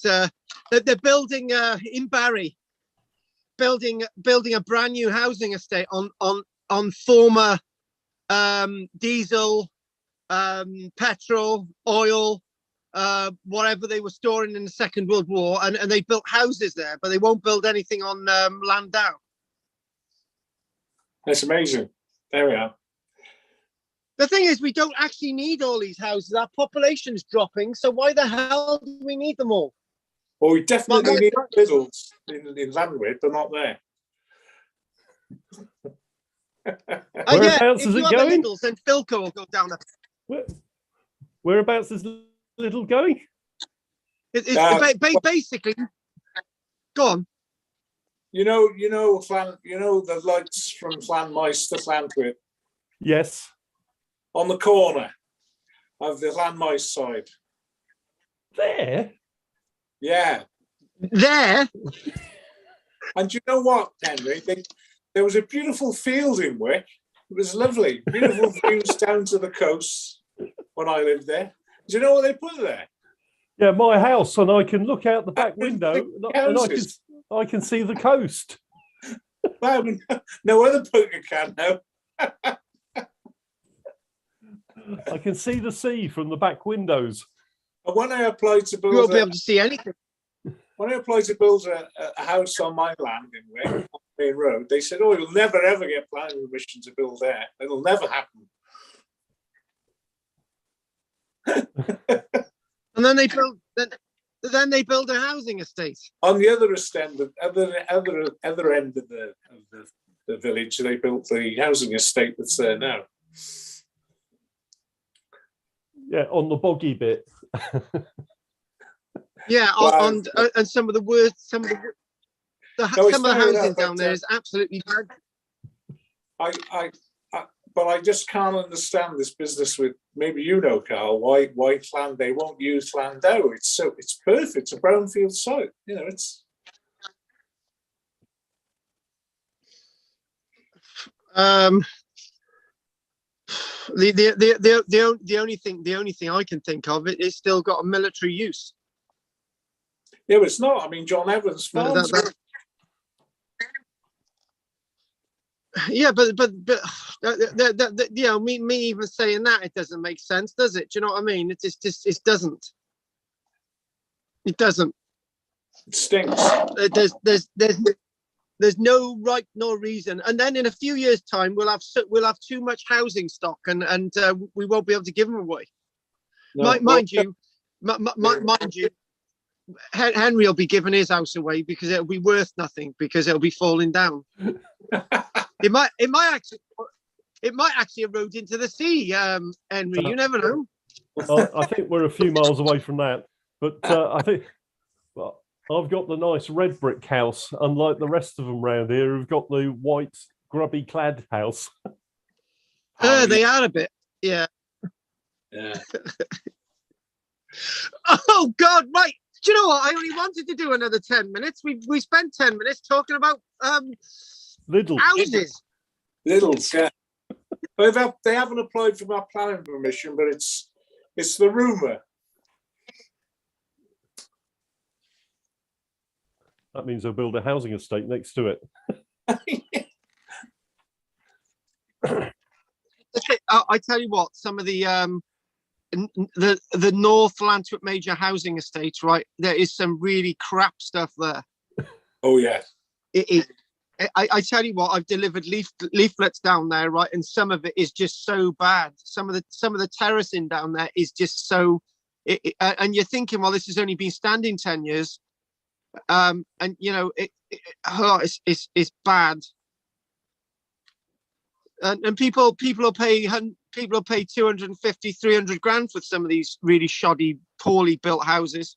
they're building in Barry, building a brand new housing estate on former diesel, petrol, oil, whatever they were storing in the Second World War, and they built houses there, but they won't build anything on Landau. That's amazing. There we are. The thing is, we don't actually need all these houses. Our population's dropping, so why the hell do we need them all? Well, we definitely need Lidl's in Llanwit, but not there. Whereabouts is it going? Lidl's, then Philco will go down. Whereabouts is Lidl going? Basically, go on. You know the lights from Llan Moes to Llanwit? Yes. On the corner of the Llan Moes side. There? Yeah. There? And you know what, Henry? There was a beautiful field in Wick. It was lovely. Beautiful views down to the coast when I lived there. Do you know what they put there? Yeah, my house, and I can look out the back window and I can see the coast. Well, no other poker can now. I can see the sea from the back windows. And when I applied to build, you won't be able to see anything. When I applied to build a house on my land in Wick, on the main road, they said, "Oh, you'll never ever get planning permission to build there. It'll never happen." And then they build a housing estate. On the other end of the village, they built the housing estate that's there now. Yeah, on the boggy bit. Yeah, Well, and some of the houses down there is absolutely bad. But I just can't understand this business with, maybe you know, Carl, why land, they won't use Landau. It's perfect. It's a brownfield site. You know, it's. The only thing I can think of, it is still got a military use. Yeah, but it's not. I mean, John Evans farms. Yeah, but you know, me even saying that, it doesn't make sense, does it? Do you know what I mean? It just it doesn't. It doesn't. It stinks. There's no right nor reason, and then in a few years' time, we'll have too much housing stock, and we won't be able to give them away. No, mind you, Henry will be giving his house away because it'll be worth nothing, because it'll be falling down. It might actually erode into the sea, Henry. You never know. I think we're a few miles away from that, but I think, well, I've got the nice red brick house, unlike the rest of them round here who've got the white grubby clad house. They are a bit, yeah. Yeah. Oh God, right. Do you know what? I only wanted to do another 10 minutes. We spent 10 minutes talking about houses. Littles, yeah. But they haven't applied for my planning permission, but it's the rumour. That means they'll build a housing estate next to it. I tell you what, some of the North Lantwick major housing estates, right? There is some really crap stuff there. Oh yeah. I tell you what, I've delivered leaflets down there, right, and some of it is just so bad. Some of the terracing down there is just so, and you're thinking, well, this has only been standing 10 years, and you know it's bad. And people will pay 250, 300 grand for some of these really shoddy, poorly built houses.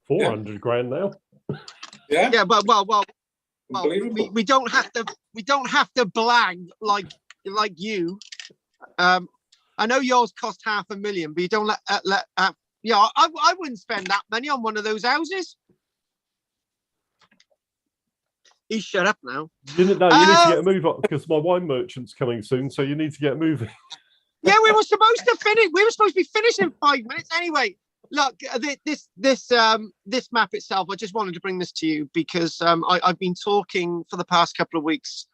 400 grand now. Yeah. Yeah, but well, we don't have to blag like you. I know yours cost 500,000, but you don't I wouldn't spend that money on one of those houses. He's shut up now. You need to get a move up, because my wine merchant's coming soon, so you need to get moving. Yeah, we were supposed to finish. We were supposed to be finished in 5 minutes. Anyway, look, this map itself. I just wanted to bring this to you because I've been talking for the past couple of weeks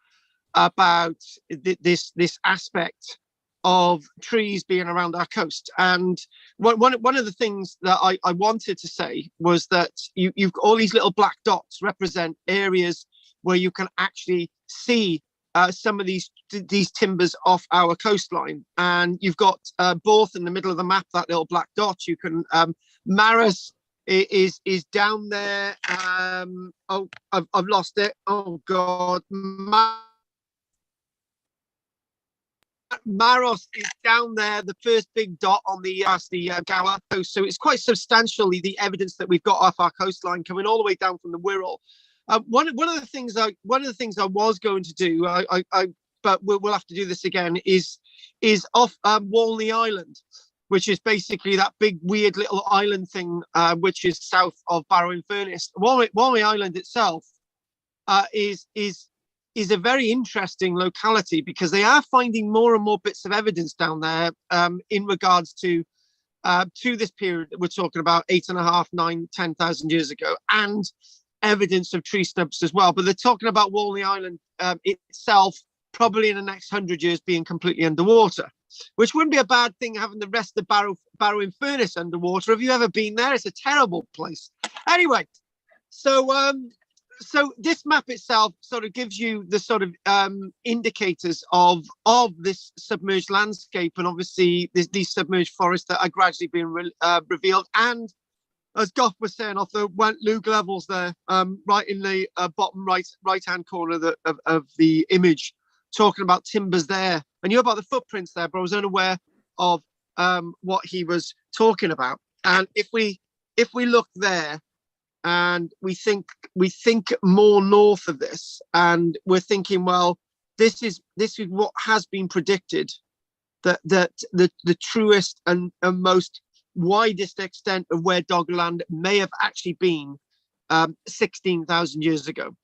about this aspect of trees being around our coast, and one of the things that I wanted to say was that you've got all these little black dots represent areas where you can actually see some of these timbers off our coastline, and you've got both in the middle of the map, that little black dot. You can Maris is down there. I've lost it. Oh God, Maros is down there, the first big dot on the Gower coast. So it's quite substantially the evidence that we've got off our coastline coming all the way down from the Wirral. One of the things I was going to do, but we'll have to do this again, is off Walney Island, which is basically that big weird little island thing, which is south of Barrow-in-Furness. Walney Island itself is a very interesting locality, because they are finding more and more bits of evidence down there in regards to this period that we're talking about, 8.5, 9, 10,000 years ago, and evidence of tree stumps as well. But they're talking about Walney Island itself probably in the next 100 years being completely underwater, which wouldn't be a bad thing, having the rest of Barrow-in-Furness underwater. Have you ever been there? It's a terrible place. Anyway, so this map itself sort of gives you the sort of indicators of this submerged landscape, and obviously these submerged forests that are gradually being revealed. And as Goff was saying, off the Lug levels there, right in the bottom right hand corner of the image, talking about timbers there. I knew about the footprints there, but I was unaware of what he was talking about. And if we look there, and we think more north of this, and we're thinking, well, this is what has been predicted, that the truest and most widest extent of where Doggerland may have actually been 16,000 years ago.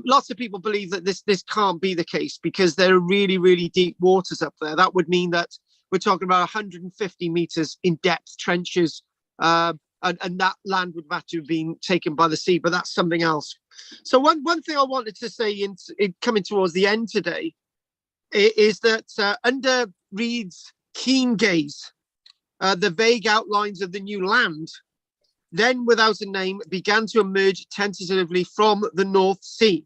Lots of people believe that this can't be the case because there are really, really deep waters up there. That would mean that we're talking about 150 meters in depth trenches, and that land would have to have been taken by the sea, but that's something else. So one thing I wanted to say in coming towards the end today is that under Reed's keen gaze, the vague outlines of the new land, then without a name, began to emerge tentatively from the North Sea.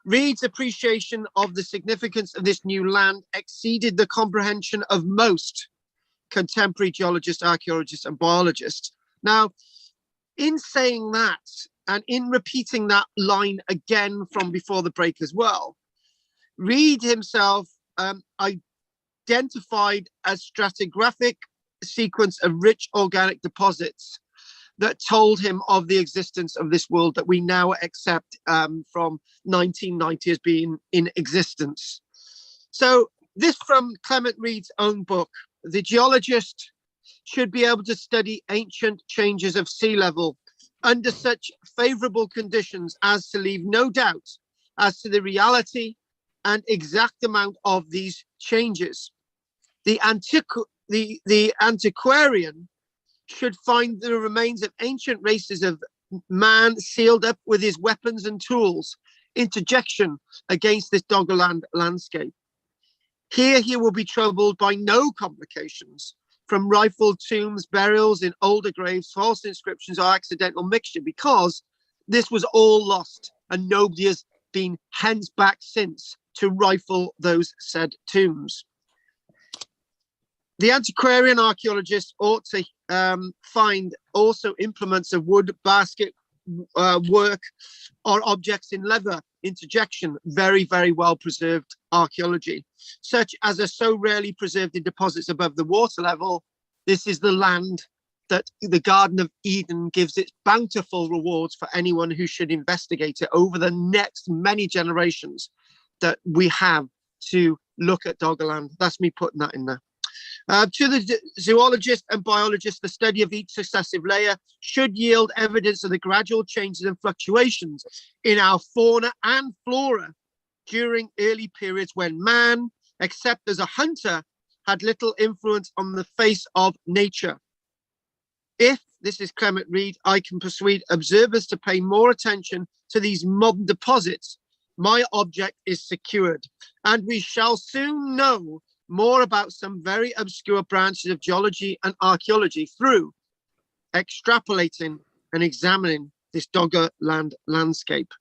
Reed's appreciation of the significance of this new land exceeded the comprehension of most contemporary geologists, archaeologists, and biologists. Now, in saying that, and in repeating that line again from before the break as well, Reed himself identified a stratigraphic sequence of rich organic deposits that told him of the existence of this world that we now accept from 1990 as being in existence. So this from Clement Reed's own book. The geologist should be able to study ancient changes of sea level under such favorable conditions as to leave no doubt as to the reality and exact amount of these changes. The antiquarian should find the remains of ancient races of man sealed up with his weapons and tools, interjection against this Doggerland landscape. Here he will be troubled by no complications from rifled tombs, burials in older graves, false inscriptions, or accidental mixture, because this was all lost and nobody has been hence back since to rifle those said tombs. The antiquarian archaeologist ought to find also implements of wood, basket work, or objects in leather, interjection, very, very well preserved archaeology, such as are so rarely preserved in deposits above the water level. This is the land that the Garden of Eden gives its bountiful rewards for anyone who should investigate it over the next many generations that we have to look at Doggerland. That's me putting that in there. To the zoologist and biologist, the study of each successive layer should yield evidence of the gradual changes and fluctuations in our fauna and flora during early periods when man, except as a hunter, had little influence on the face of nature. If, this is Clement Reed, I can persuade observers to pay more attention to these modern deposits, my object is secured, and we shall soon know more about some very obscure branches of geology and archaeology through extrapolating and examining this Doggerland landscape.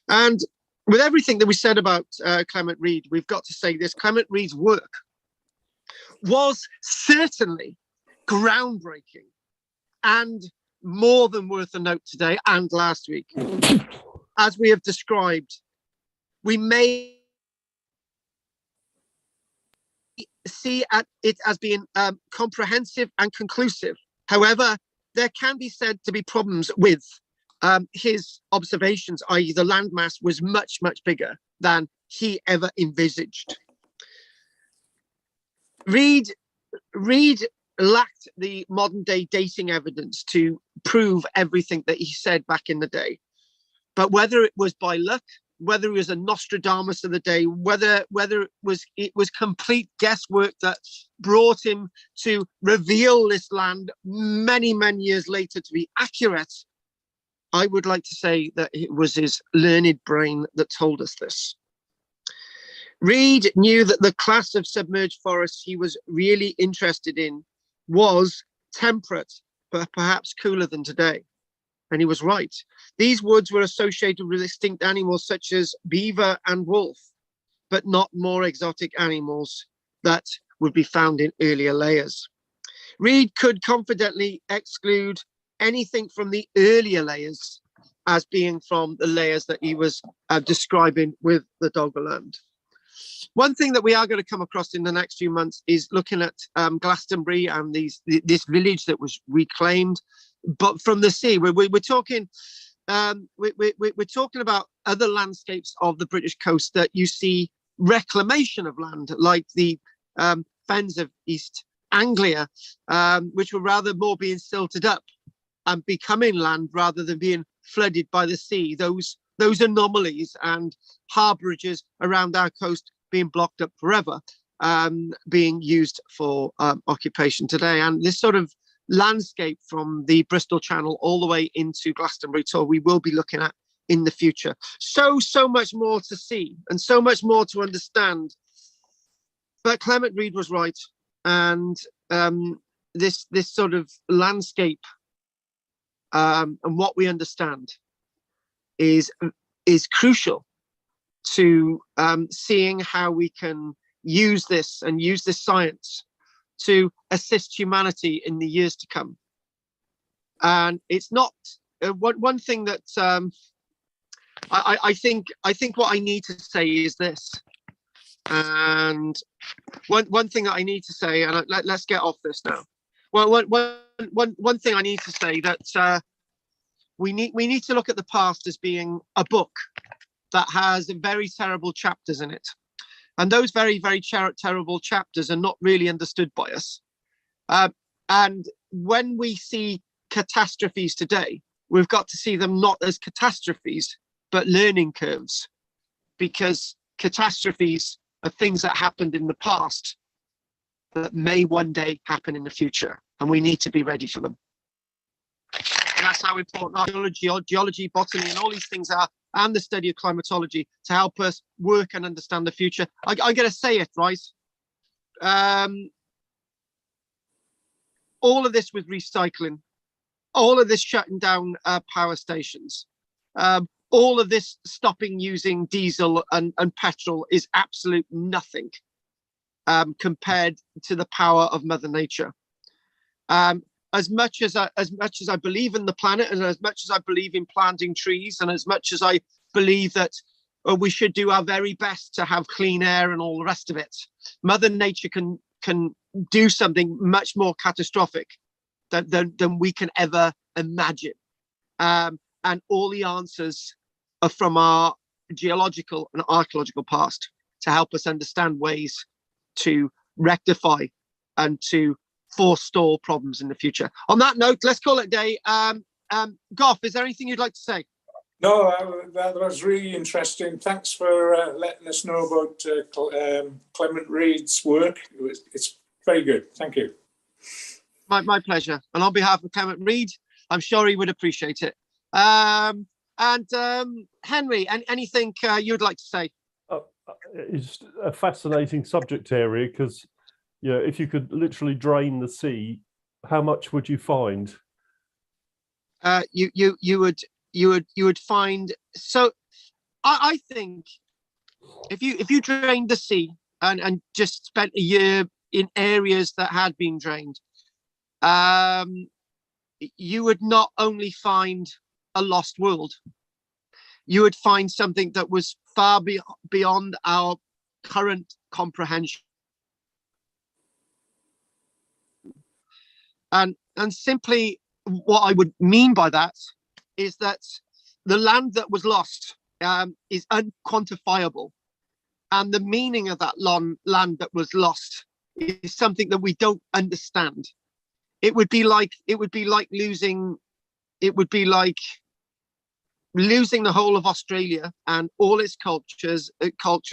And with everything that we said about Clement Reed, we've got to say this: Clement Reed's work was certainly groundbreaking and more than worth a note today and last week. As we have described, we may see it as being comprehensive and conclusive. However, there can be said to be problems with his observations, i.e. the landmass was much, much bigger than he ever envisaged. Reed lacked the modern day dating evidence to prove everything that he said back in the day. But whether it was by luck, whether it was a Nostradamus of the day, whether it was complete guesswork that brought him to reveal this land many, many years later to be accurate, I would like to say that it was his learned brain that told us this. Reed knew that the class of submerged forests he was really interested in was temperate, but perhaps cooler than today. And he was right. These woods were associated with extinct animals such as beaver and wolf, but not more exotic animals that would be found in earlier layers. Reed could confidently exclude anything from the earlier layers as being from the layers that he was describing with the Doggerland. One thing that we are going to come across in the next few months is looking at Glastonbury and this village that was reclaimed, but from the sea. We're talking we're talking about other landscapes of the British coast that you see reclamation of land, like the fens of East Anglia, which were rather more being silted up and becoming land rather than being flooded by the sea. Those anomalies and harbourages around our coast being blocked up forever, being used for occupation today. And this sort of landscape from the Bristol Channel all the way into Glastonbury Tor, we will be looking at in the future. So much more to see and so much more to understand. But Clement Reed was right. And this sort of landscape and what we understand is crucial to seeing how we can use this science to assist humanity in the years to come. And it's not one thing that I think what I need to say is this. And one thing that I need to say, and let's get off this now. Well, one thing I need to say that we need to look at the past as being a book that has very terrible chapters in it. And those very, very terrible chapters are not really understood by us. And when we see catastrophes today, we've got to see them not as catastrophes, but learning curves, because catastrophes are things that happened in the past that may one day happen in the future, and we need to be ready for them. And that's how important archaeology, geology, botany, and all these things are, and the study of climatology to help us work and understand the future. I got to say it, right? All of this with recycling, all of this shutting down power stations, all of this stopping using diesel and petrol is absolute nothing compared to the power of Mother Nature. As much as I believe in the planet, and as much as I believe in planting trees, and as much as I believe that we should do our very best to have clean air and all the rest of it, Mother Nature can do something much more catastrophic than we can ever imagine. And all the answers are from our geological and archaeological past to help us understand ways to rectify and to forestall problems in the future. On that note, let's call it a day. Goff, is there anything you'd like to say? No, that was really interesting. Thanks for letting us know about Clement Reed's work. It's very good. Thank you. My pleasure. And on behalf of Clement Reed, I'm sure he would appreciate it. And Henry, anything you'd like to say? It's a fascinating subject area, because if you could literally drain the sea, how much would you find? You would find. So I think if you drained the sea and just spent a year in areas that had been drained, you would not only find a lost world, you would find something that was far beyond our current comprehension. And simply what I would mean by that is that the land that was lost is unquantifiable. And the meaning of that land that was lost is something that we don't understand. It would be like losing the whole of Australia and all its cultures,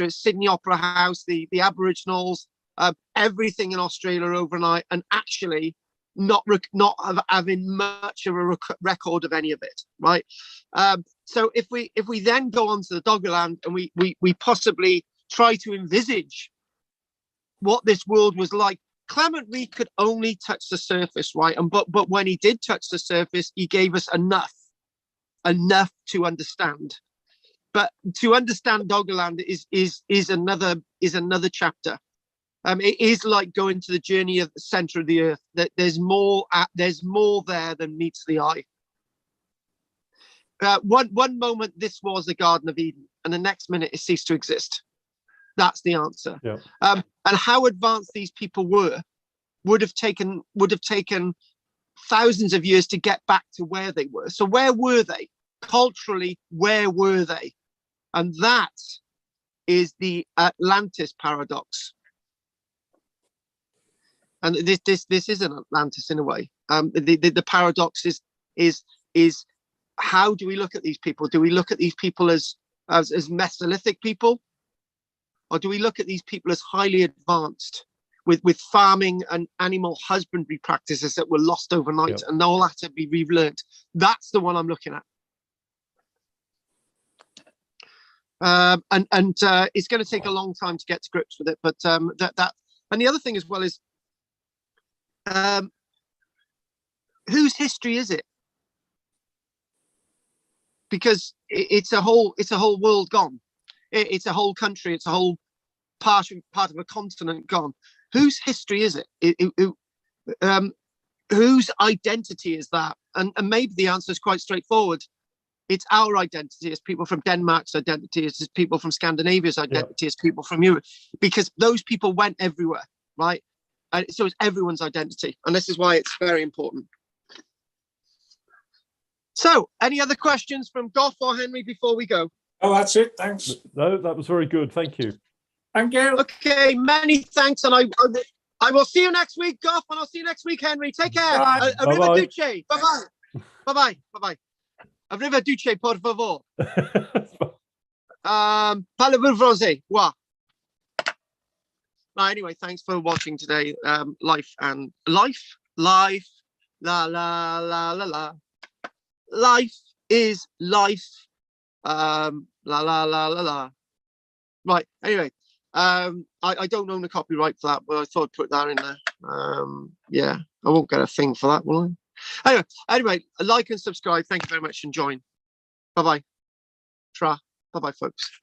Sydney Opera House, the Aboriginals, everything in Australia overnight, and actually not having much of a record of any of it, right? So if we then go on to the Doggerland and we possibly try to envisage what this world was like, Clement Reed could only touch the surface, right? But when he did touch the surface, he gave us enough to understand. But to understand Doggerland is another chapter. It is like going to the journey of the center of the earth. That there's more there than meets the eye. One moment this was the Garden of Eden, and the next minute it ceased to exist. That's the answer. Yeah. And how advanced these people would have taken thousands of years to get back to where they were. So where were they? culturally, where were they? And that is the Atlantis Paradox. And this isn't Atlantis in a way. The paradox is how do we look at these people? Do we look at these people as Mesolithic people, or do we look at these people as highly advanced with farming and animal husbandry practices that were lost overnight and all that to be relearned? That's the one I'm looking at. And it's going to take a long time to get to grips with it, but that and the other thing as well is whose history is it? Because it's a whole world gone. It's a whole country. It's a whole part of a continent gone. Whose history is it? Whose identity is that? And maybe the answer is quite straightforward. It's our identity as people from Denmark's identity, as people from Scandinavia's identity, as people from Europe, because those people went everywhere, right? And so it's everyone's identity. And this is why it's very important. So, any other questions from Gough or Henry before we go? Oh, that's it. Thanks. No, that was very good. Thank you. Thank you. Okay, many thanks. And I will see you next week, Gough, and I'll see you next week, Henry. Take care. Bye. Arrivederci. Bye-bye. Bye-bye. Bye-bye. Arrivederci, por favor. Parlez-vous français? Wow. Anyway, thanks for watching today. Life, la la la la la. Life is life. La la la la la. Right. Anyway, I don't own the copyright for that, but I thought I'd put that in there. Yeah, I won't get a thing for that, will I? Anyway, like and subscribe. Thank you very much and join. Bye bye. Bye bye, folks.